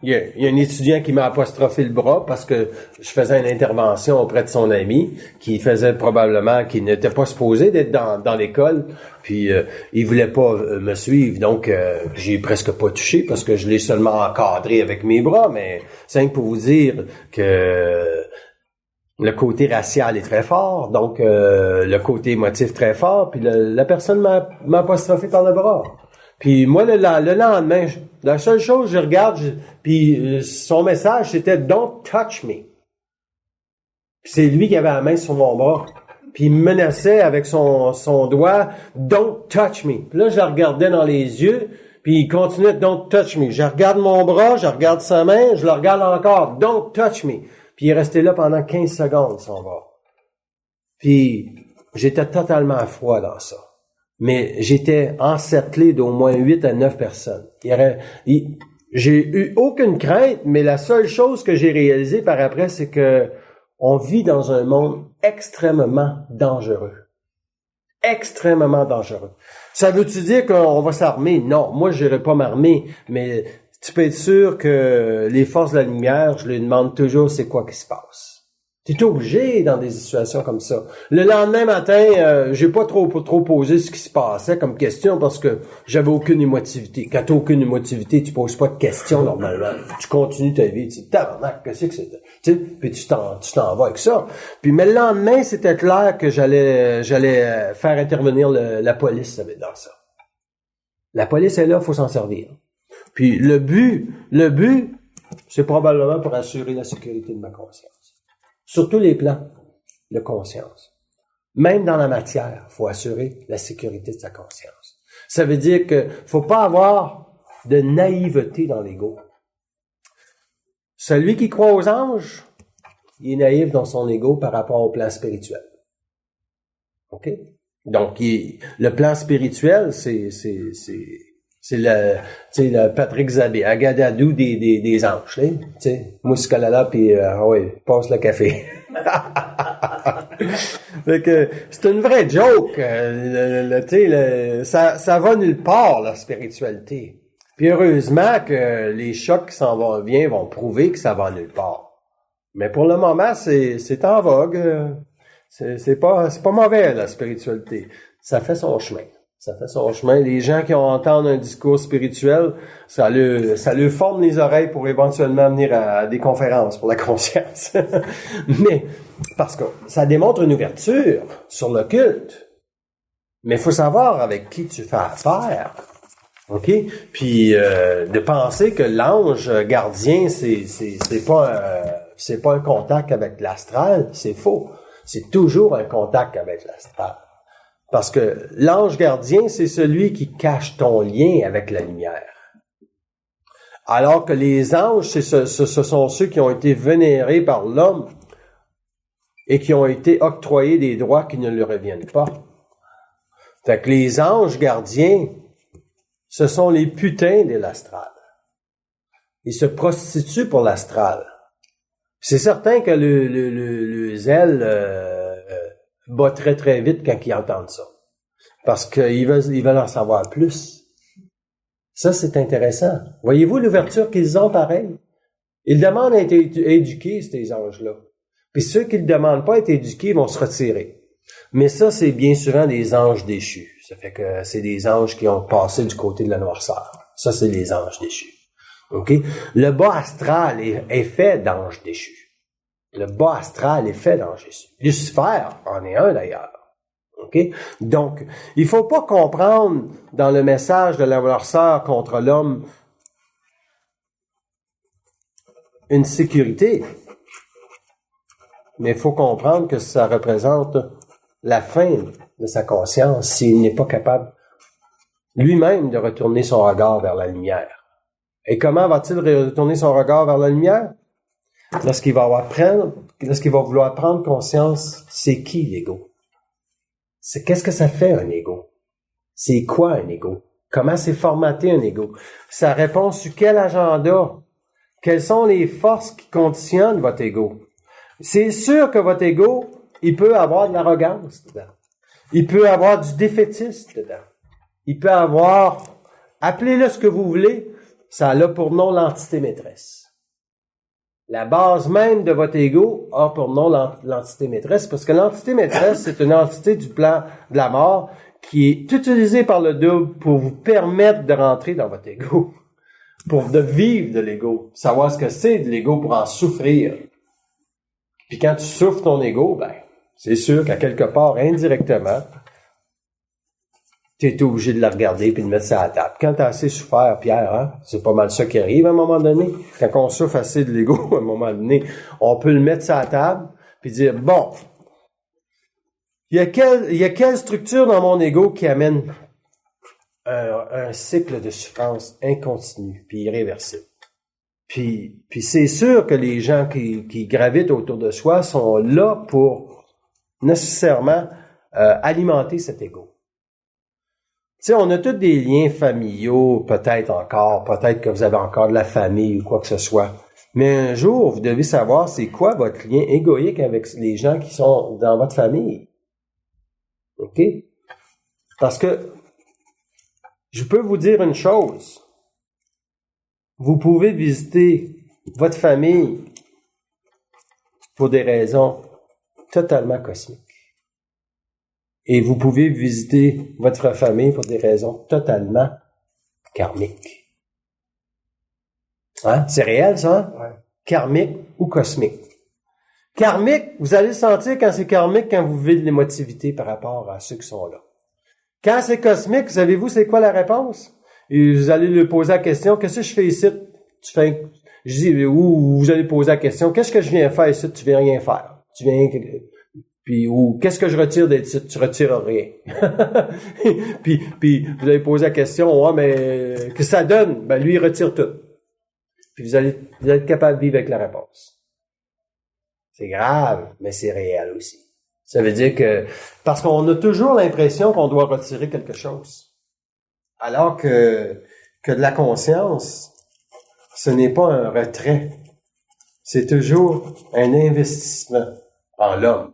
Il y a un étudiant qui m'a apostrophé le bras parce que je faisais une intervention auprès de son ami qui faisait probablement, qui n'était pas supposé d'être dans l'école, puis il voulait pas me suivre, donc j'ai presque pas touché parce que je l'ai seulement encadré avec mes bras, mais c'est pour vous dire que le côté racial est très fort, donc le côté émotif très fort, puis la personne m'a apostrophé par le bras. Puis moi, le lendemain, la seule chose, je regarde, puis son message, c'était « Don't touch me ». C'est lui qui avait la main sur mon bras. Puis il me menaçait avec son doigt « Don't touch me ». Puis là, je le regardais dans les yeux, puis il continuait « Don't touch me ». Je regarde mon bras, je regarde sa main, je le regarde encore « Don't touch me ». Puis il est resté là pendant 15 secondes, son bras. Puis j'étais totalement froid dans ça. Mais j'étais encerclé d'au moins 8 à 9 personnes. J'ai eu aucune crainte, mais la seule chose que j'ai réalisée par après, c'est que On vit dans un monde extrêmement dangereux. Extrêmement dangereux. Ça veut-tu dire qu'on va s'armer? Non, moi je n'irai pas m'armer, mais tu peux être sûr que les forces de la lumière, je les demande toujours c'est quoi qui se passe. Tu es obligé dans des situations comme ça. Le lendemain matin, j'ai pas trop posé ce qui se passait comme question parce que j'avais aucune émotivité. Quand tu n'as aucune émotivité, tu poses pas de questions normalement. Tu continues ta vie, tu dis tabarnak, qu'est-ce que c'est? Tu sais, puis tu t'en vas avec ça. Puis mais le lendemain, c'était clair que j'allais faire intervenir la police dans ça. La police est là, faut s'en servir. Puis le but, c'est probablement pour assurer la sécurité de ma conscience. Sur tous les plans de conscience. Même dans la matière, il faut assurer la sécurité de sa conscience. Ça veut dire que faut pas avoir de naïveté dans l'ego. Celui qui croit aux anges, il est naïf dans son ego par rapport au plan spirituel. OK? Donc, le plan spirituel, c'est le Patrick Zabé, Agadadou des anges, tu sais, mouskalala puis ouais, passe le café. Fait que c'est une vraie joke, ça va nulle part la spiritualité. Puis heureusement que les chocs qui s'en viennent vont prouver que ça va nulle part. Mais pour le moment, c'est en vogue. C'est pas mauvais la spiritualité. Ça fait son chemin. Ça fait son chemin. Les gens qui ont entendu un discours spirituel, ça leur forme les oreilles pour éventuellement venir à des conférences pour la conscience. Mais, parce que ça démontre une ouverture sur le culte. Mais il faut savoir avec qui tu fais affaire. OK? Puis, de penser que l'ange gardien, c'est pas un contact avec l'astral, c'est faux. C'est toujours un contact avec l'astral. Parce que l'ange gardien, c'est celui qui cache ton lien avec la lumière. Alors que les anges, ce sont ceux qui ont été vénérés par l'homme et qui ont été octroyés des droits qui ne leur reviennent pas. Fait que les anges gardiens, ce sont les putains de l'astral. Ils se prostituent pour l'astral. C'est certain que le zèle bat très très vite quand ils entendent ça. Parce qu'ils veulent en savoir plus. Ça, c'est intéressant. Voyez-vous l'ouverture qu'ils ont pareil? Ils demandent à être éduqués, ces anges-là. Puis ceux qui ne demandent pas à être éduqués vont se retirer. Mais ça, c'est bien souvent des anges déchus. Ça fait que c'est des anges qui ont passé du côté de la noirceur. Ça, c'est les anges déchus. OK? Le bas astral est fait d'anges déchus. Le bas astral est fait d'anges déchus. Lucifer en est un d'ailleurs. OK? Donc, il faut pas comprendre dans le message de la noirceur contre l'homme une sécurité. Mais il faut comprendre que ça représente la fin de sa conscience s'il n'est pas capable lui-même de retourner son regard vers la lumière. Et comment va-t-il retourner son regard vers la lumière? Lorsqu'il va vouloir prendre conscience, c'est qui l'ego? Qu'est-ce que ça fait un ego? C'est quoi un ego? Comment c'est formaté un ego? Ça répond sur quel agenda? Quelles sont les forces qui conditionnent votre ego? C'est sûr que votre ego, il peut avoir de l'arrogance dedans. Il peut avoir du défaitisme dedans. Il peut avoir, appelez-le ce que vous voulez, ça a pour nom l'entité maîtresse. La base même de votre ego a pour nom l'entité maîtresse, parce que l'entité maîtresse, c'est une entité du plan de la mort qui est utilisée par le double pour vous permettre de rentrer dans votre ego, de vivre de l'ego, savoir ce que c'est de l'ego pour en souffrir. Puis quand tu souffres ton ego, ben, c'est sûr qu'à quelque part, indirectement, tu es obligé de la regarder puis de mettre ça à la table. Quand tu as assez souffert, Pierre, hein, c'est pas mal ça qui arrive à un moment donné. Quand on souffre assez de l'ego, à un moment donné, on peut le mettre ça à la table puis dire, bon, il y a quelle structure dans mon ego qui amène un cycle de souffrance incontinu puis irréversible. Puis c'est sûr que les gens qui gravitent autour de soi sont là pour nécessairement alimenter cet ego. Tu sais, on a tous des liens familiaux, peut-être que vous avez encore de la famille ou quoi que ce soit. Mais un jour, vous devez savoir c'est quoi votre lien égoïque avec les gens qui sont dans votre famille. OK? Parce que je peux vous dire une chose. Vous pouvez visiter votre famille pour des raisons totalement cosmiques. Et vous pouvez visiter votre famille pour des raisons totalement karmiques. Hein? C'est réel, ça? Hein? Ouais. Karmique ou cosmique. Karmique, vous allez le sentir quand c'est karmique, quand vous vivez de l'émotivité par rapport à ceux qui sont là. Quand c'est cosmique, savez-vous c'est quoi la réponse? Et vous allez lui poser la question, qu'est-ce que je fais ici? Je dis, ou vous allez poser la question, qu'est-ce que je viens faire ici? Tu viens rien faire. Tu viens, puis, ou qu'est-ce que je retire d'être ici? Tu retires rien. puis, vous allez poser la question, mais, que ça donne? Ben, lui, il retire tout. Puis vous allez être capable de vivre avec la réponse. C'est grave, mais c'est réel aussi. Ça veut dire que, parce qu'on a toujours l'impression qu'on doit retirer quelque chose. Alors que de la conscience, ce n'est pas un retrait. C'est toujours un investissement en l'homme,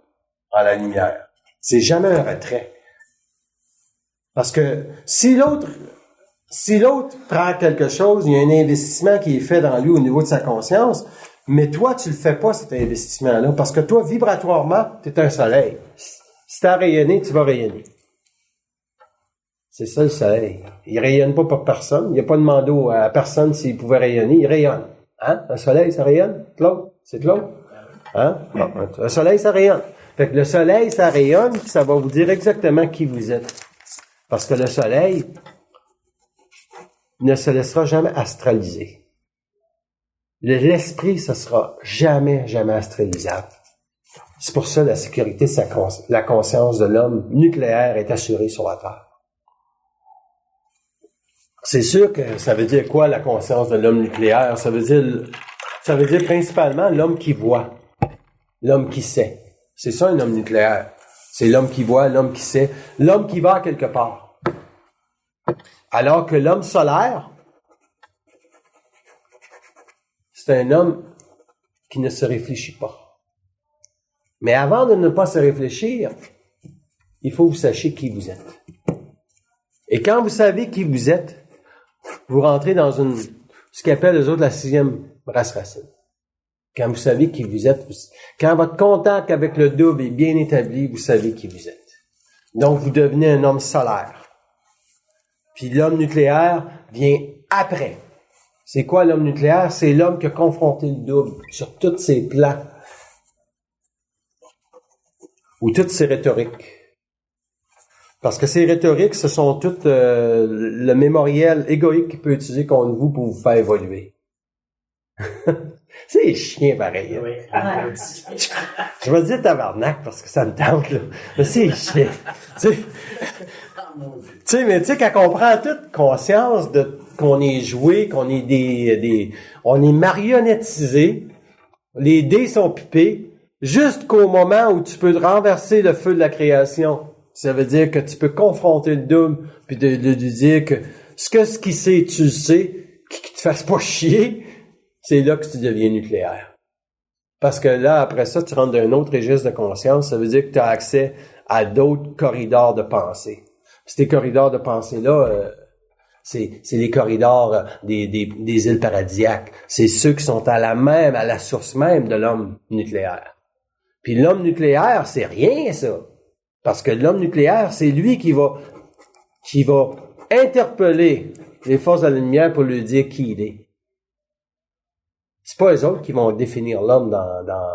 en la lumière. C'est jamais un retrait. Parce que si l'autre prend quelque chose, il y a un investissement qui est fait dans lui au niveau de sa conscience, mais toi, tu le fais pas, cet investissement-là, parce que toi, vibratoirement, tu es un soleil. Si tu as rayonné, tu vas rayonner. C'est ça, le soleil. Il rayonne pas pour personne. Il n'y a pas demandé à personne s'il pouvait rayonner. Il rayonne. Hein? Un soleil, ça rayonne? Claude? C'est Claude? Hein? Bon, un soleil, ça rayonne. Fait que le soleil, ça rayonne, puis ça va vous dire exactement qui vous êtes. Parce que le soleil ne se laissera jamais astraliser. L'esprit, ce sera jamais astralisable. C'est pour ça la sécurité de la conscience de l'homme nucléaire est assurée sur la Terre. C'est sûr que ça veut dire quoi, la conscience de l'homme nucléaire? Ça veut dire principalement l'homme qui voit, l'homme qui sait. C'est ça un homme nucléaire. C'est l'homme qui voit, l'homme qui sait, l'homme qui va quelque part. Alors que l'homme solaire, c'est un homme qui ne se réfléchit pas. Mais avant de ne pas se réfléchir, il faut que vous sachiez qui vous êtes. Et quand vous savez qui vous êtes, vous rentrez dans ce qu'appellent les autres la 6e race racine. Quand vous savez qui vous êtes, quand votre contact avec le double est bien établi, vous savez qui vous êtes. Donc, vous devenez un homme solaire. Puis l'homme nucléaire vient après. C'est quoi l'homme nucléaire? C'est l'homme qui a confronté le double sur tous ses plans ou toutes ses rhétoriques. Parce que ces rhétoriques, ce sont toutes le mémoriel égoïque qu'il peut utiliser contre vous pour vous faire évoluer. C'est chien pareil. Hein? Oui. Je vais dire tabarnak parce que ça me tente, là. Mais c'est chien. Tu sais, quand on prend toute conscience qu'on est joué, qu'on est on est marionnettisé, les dés sont pipés, jusqu'au moment où tu peux renverser le feu de la création. Ça veut dire que tu peux confronter le double, puis de dire que ce qu'il sait, tu le sais, qu'il te fasse pas chier, c'est là que tu deviens nucléaire. Parce que là, après ça, tu rentres dans un autre registre de conscience, ça veut dire que tu as accès à d'autres corridors de pensée. Puis ces corridors de pensée-là, c'est les corridors des îles paradisiaques. C'est ceux qui sont à la source même de l'homme nucléaire. Puis l'homme nucléaire, c'est rien, ça. Parce que l'homme nucléaire, c'est lui qui va interpeller les forces de la lumière pour lui dire qui il est. C'est pas eux autres qui vont définir l'homme dans...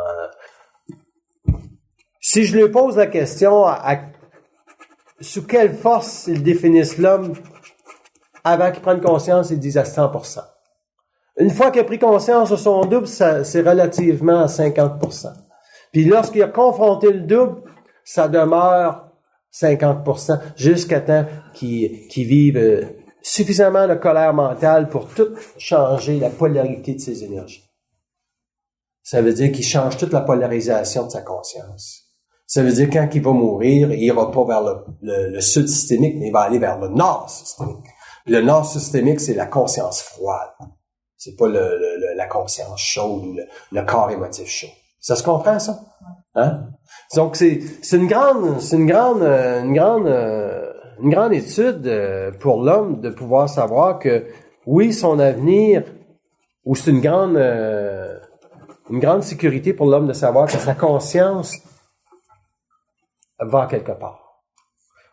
Si je lui pose la question sous quelle force ils définissent l'homme, avant qu'il prenne conscience, ils disent à 100%. Une fois qu'il a pris conscience de son double, c'est relativement à 50%. Puis lorsqu'il a confronté le double, ça demeure 50%, jusqu'à temps qu'il vive suffisamment de colère mentale pour tout changer la polarité de ses énergies. Ça veut dire qu'il change toute la polarisation de sa conscience. Ça veut dire quand il va mourir, il ira pas vers le sud systémique, mais il va aller vers le nord systémique. Le nord systémique, c'est la conscience froide. C'est pas la conscience chaude ou le corps émotif chaud. Ça se comprend, ça? Hein? Donc, c'est une grande étude pour l'homme de pouvoir savoir que, oui, son avenir, ou c'est une grande sécurité pour l'homme de savoir que sa conscience va quelque part.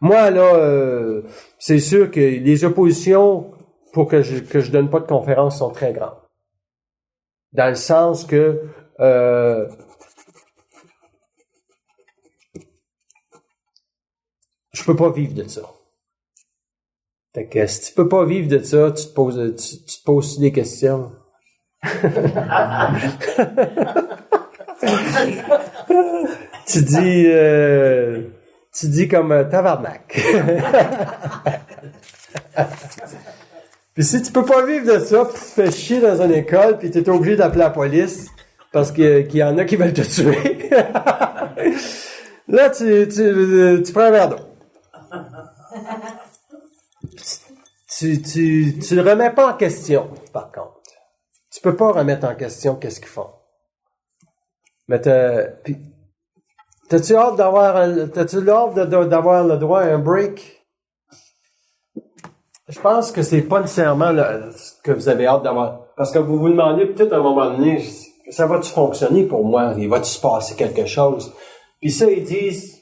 Moi, là, c'est sûr que les oppositions pour que je donne pas de conférence sont très grandes. Dans le sens que je peux pas vivre de ça. Fait que si tu peux pas vivre de ça, tu te poses des questions. tu dis comme tabarnak. Puis si tu peux pas vivre de ça, puis tu te fais chier dans une école, puis tu es obligé d'appeler la police parce qu'il y en a qui veulent te tuer. Là, tu prends un verre d'eau. Tu le remets pas en question, par contre. Tu peux pas remettre en question qu'est-ce qu'ils font. Mais t'as-tu hâte d'avoir le droit à un break? Je pense que c'est pas nécessairement que vous avez hâte d'avoir. Parce que vous vous demandez peut-être à un moment donné, ça va-tu fonctionner pour moi? Il va-tu se passer quelque chose? Puis ça, ils disent,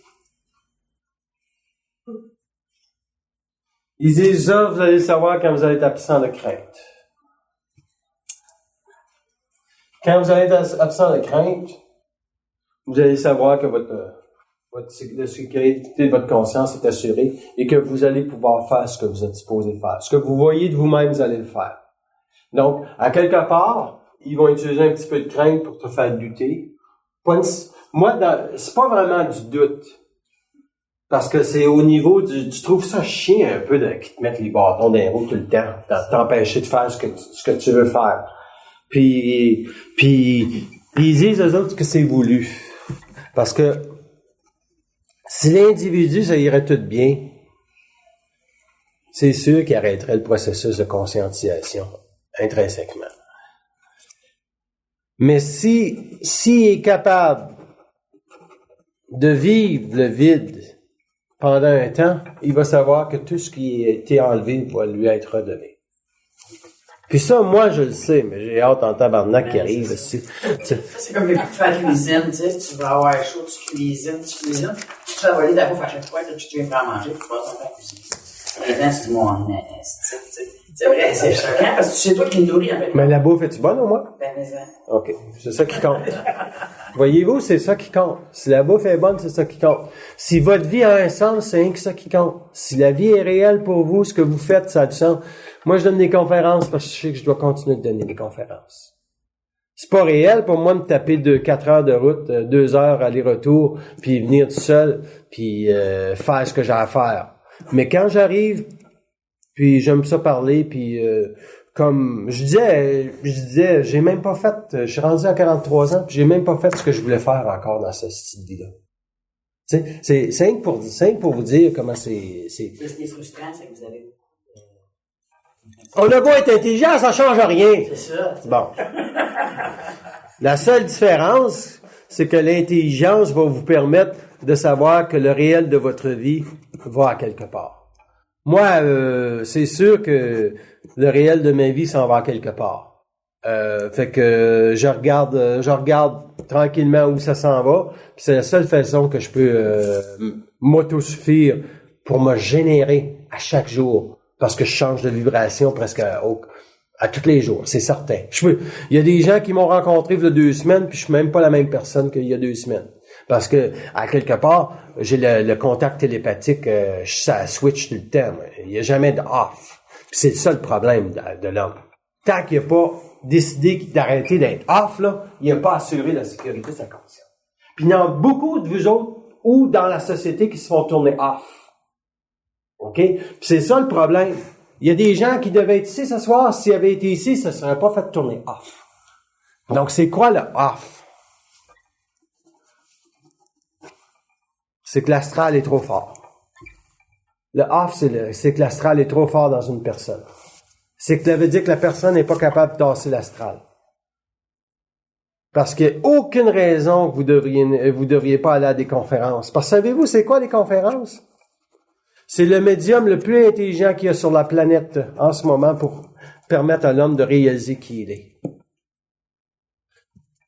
ça, vous allez le savoir quand vous allez être absent de crainte. Quand vous allez être absent de crainte, vous allez savoir que la sécurité de votre conscience est assurée et que vous allez pouvoir faire ce que vous êtes supposé faire. Ce que vous voyez de vous-même, vous allez le faire. Donc, à quelque part, ils vont utiliser un petit peu de crainte pour te faire douter. C'est pas vraiment du doute. Parce que c'est au niveau tu trouves ça chiant un peu qu'ils te mettent les bâtons dans les roues tout le temps, t'empêcher de faire ce que tu veux faire. Puis ils disent aux autres que c'est voulu. Parce que si l'individu, ça irait tout bien, c'est sûr qu'il arrêterait le processus de conscientisation intrinsèquement. Mais s'il est capable de vivre le vide pendant un temps, il va savoir que tout ce qui a été enlevé va lui être redonné. Puis ça, moi, je le sais, mais j'ai hâte en tabarnak qui arrive. C'est comme les coups de faire cuisine, tu sais, tu vas avoir chaud, tu cuisines, tu te fais voler ta bouffe à chaque fois que tu viens faire manger, tu vas dans ta cuisine. Maintenant, tu dis, mon c'est vrai, c'est choquant, parce que c'est toi qui me nourris, en fait. Mais la bouffe, est-tu bonne, au moins? Ben, mais ça. OK. C'est ça qui compte. Voyez-vous, c'est ça qui compte. Si la bouffe est bonne, c'est ça qui compte. Si votre vie a un sens, c'est rien que ça qui compte. Si la vie est réelle pour vous, ce que vous faites, ça a du sens. Moi, je donne des conférences parce que je sais que je dois continuer de donner des conférences. C'est pas réel pour moi de me taper 4 heures de route, 2 heures aller-retour, puis venir tout seul, puis faire ce que j'ai à faire. Mais quand j'arrive, puis j'aime ça parler, puis comme je disais, j'ai même pas fait, je suis rendu à 43 ans, puis j'ai même pas fait ce que je voulais faire encore dans cette vie-là. Tu sais, c'est rien que pour vous dire comment c'est. Ce qui est frustrant, c'est que vous avez. On a beau être intelligent, ça change rien. C'est ça. Bon. La seule différence, c'est que l'intelligence va vous permettre de savoir que le réel de votre vie va à quelque part. Moi, c'est sûr que le réel de ma vie s'en va à quelque part. Fait que je regarde tranquillement où ça s'en va. Puis c'est la seule façon que je peux m'autosuffire pour me générer à chaque jour. Parce que je change de vibration presque à tous les jours, c'est certain. Il y a des gens qui m'ont rencontré il y a 2 semaines, puis je suis même pas la même personne qu'il y a 2 semaines. Parce que, à quelque part, j'ai le contact télépathique, ça switch tout le temps. Il n'y a jamais de off. Puis c'est ça le problème de l'homme. Tant qu'il n'a pas décidé d'arrêter d'être off, là, il n'a pas assuré la sécurité de sa conscience. Puis il y en a beaucoup de vous autres, ou dans la société, qui se font tourner off. OK? Puis c'est ça le problème. Il y a des gens qui devaient être ici ce soir. S'ils avaient été ici, ça ne serait pas fait tourner off. Donc, c'est quoi le off? C'est que l'astral est trop fort. Le off, c'est que l'astral est trop fort dans une personne. c'est que ça veut dire que la personne n'est pas capable de tasser l'astral. Parce qu'il n'y a aucune raison que vous devriez pas aller à des conférences. Parce que savez-vous, c'est quoi les conférences? C'est le médium le plus intelligent qu'il y a sur la planète en ce moment pour permettre à l'homme de réaliser qui il est.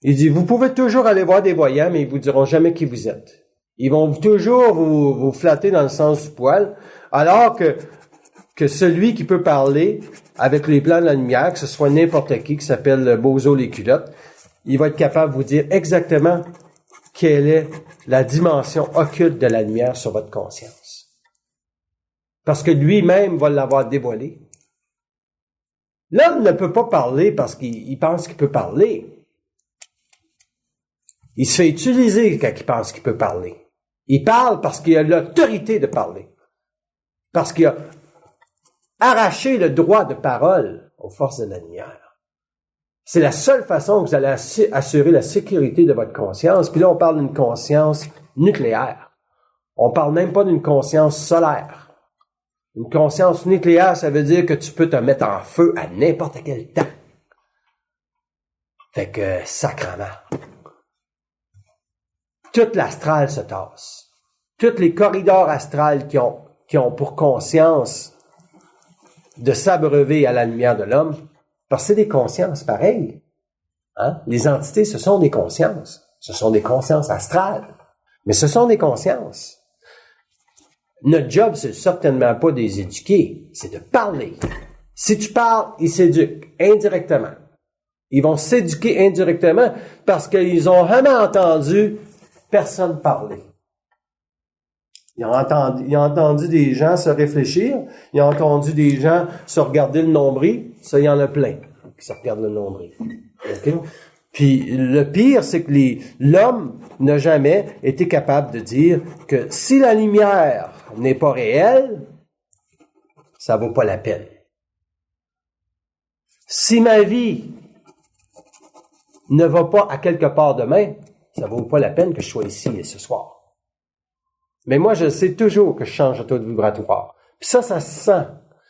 Il dit, vous pouvez toujours aller voir des voyants, mais ils vous diront jamais qui vous êtes. Ils vont toujours vous flatter dans le sens du poil, alors que celui qui peut parler avec les plans de la lumière, que ce soit n'importe qui s'appelle Bozo les culottes, il va être capable de vous dire exactement quelle est la dimension occulte de la lumière sur votre conscience. Parce que lui-même va l'avoir dévoilé. L'homme ne peut pas parler parce qu'il pense qu'il peut parler. Il se fait utiliser quand il pense qu'il peut parler. Il parle parce qu'il a l'autorité de parler. Parce qu'il a arraché le droit de parole aux forces de la lumière. C'est la seule façon que vous allez assurer la sécurité de votre conscience. Puis là, on parle d'une conscience nucléaire. On parle même pas d'une conscience solaire. Une conscience nucléaire, ça veut dire que tu peux te mettre en feu à n'importe quel temps. Fait que, sacrement. Toute l'astral se tasse. Tous les corridors astrales qui ont pour conscience de s'abreuver à la lumière de l'homme, parce que c'est des consciences pareilles. Hein? Les entités, ce sont des consciences. Ce sont des consciences astrales. Mais ce sont des consciences. Notre job, c'est certainement pas de les éduquer, c'est de parler. Si tu parles, ils s'éduquent indirectement. Ils vont s'éduquer indirectement parce qu'ils ont jamais entendu personne parler. Ils ont entendu des gens se réfléchir, ils ont entendu des gens se regarder le nombril, ça, il y en a plein qui se regardent le nombril. Okay? Puis le pire, c'est que l'homme n'a jamais été capable de dire que si la lumière n'est pas réelle, ça vaut pas la peine. Si ma vie ne va pas à quelque part demain, ça vaut pas la peine que je sois ici et ce soir. Mais moi, je sais toujours que je change de taux de vibratoire. Puis ça se sent.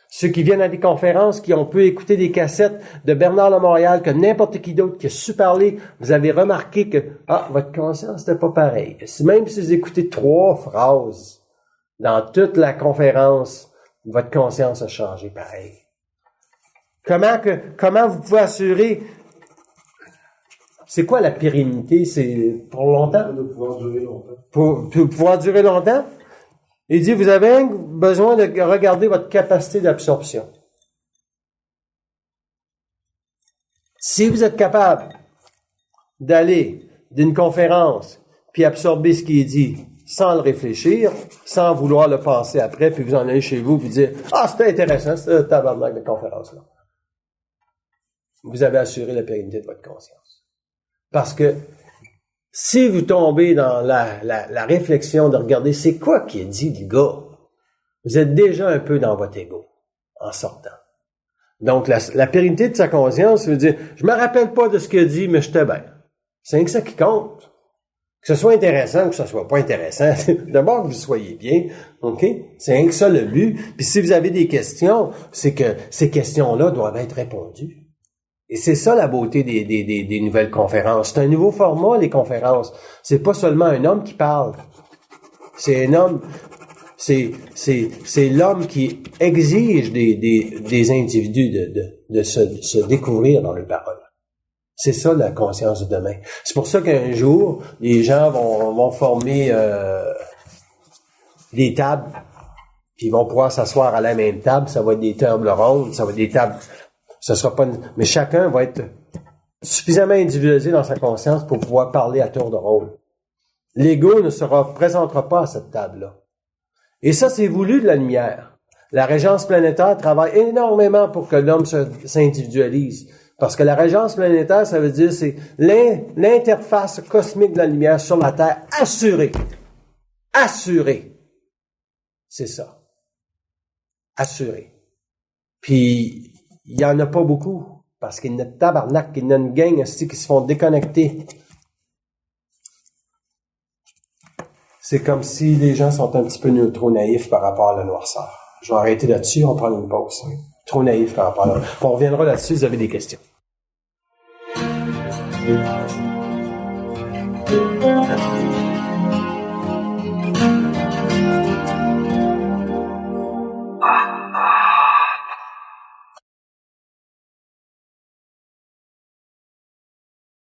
Ceux qui viennent à des conférences, qui ont pu écouter des cassettes de Bernard Lamontréal, que n'importe qui d'autre qui a su parler, vous avez remarqué que, votre conscience n'était pas pareil. Même si vous écoutez 3 phrases dans toute la conférence, votre conscience a changé pareil. Comment vous pouvez assurer, c'est quoi la pérennité? C'est pour longtemps? De pouvoir durer longtemps. Pour pouvoir durer longtemps? Il dit, vous avez besoin de regarder votre capacité d'absorption. Si vous êtes capable d'aller d'une conférence puis absorber ce qui est dit sans le réfléchir, sans vouloir le penser après, puis vous en allez chez vous puis dire, c'était intéressant, ce tabarnak de conférence-là. Vous avez assuré la pérennité de votre conscience. Parce que si vous tombez dans la réflexion de regarder c'est quoi qui est dit le gars, vous êtes déjà un peu dans votre ego en sortant. Donc, la pérennité de sa conscience veut dire, je me rappelle pas de ce qu'il a dit, mais j'étais bien. C'est rien que ça qui compte. Que ce soit intéressant ou que ce soit pas intéressant, d'abord que vous soyez bien, OK? C'est rien que ça le but. Puis si vous avez des questions, c'est que ces questions-là doivent être répondues. Et c'est ça la beauté des nouvelles conférences. C'est un nouveau format, les conférences. C'est pas seulement un homme qui parle. C'est un homme, c'est l'homme qui exige des individus de se découvrir dans les paroles. C'est ça la conscience de demain. C'est pour ça qu'un jour, les gens vont former des tables, puis ils vont pouvoir s'asseoir à la même table. Ça va être des tables rondes, ça va être des tables. Ce sera pas, mais chacun va être suffisamment individualisé dans sa conscience pour pouvoir parler à tour de rôle. L'ego ne se représentera pas à cette table-là. Et ça, c'est voulu de la lumière. La régence planétaire travaille énormément pour que l'homme s'individualise. Parce que la régence planétaire, ça veut dire, c'est l'interface cosmique de la lumière sur la Terre assurée. Assurée. C'est ça. Assurée. Puis, il y en a pas beaucoup. Parce qu'il y a une tabarnak, il y a une gang aussi qui se font déconnecter. C'est comme si les gens sont un petit peu trop naïfs par rapport à la noirceur. Je vais arrêter là-dessus, on prend une pause. trop naïf par rapport à là. On reviendra là-dessus si vous avez des questions.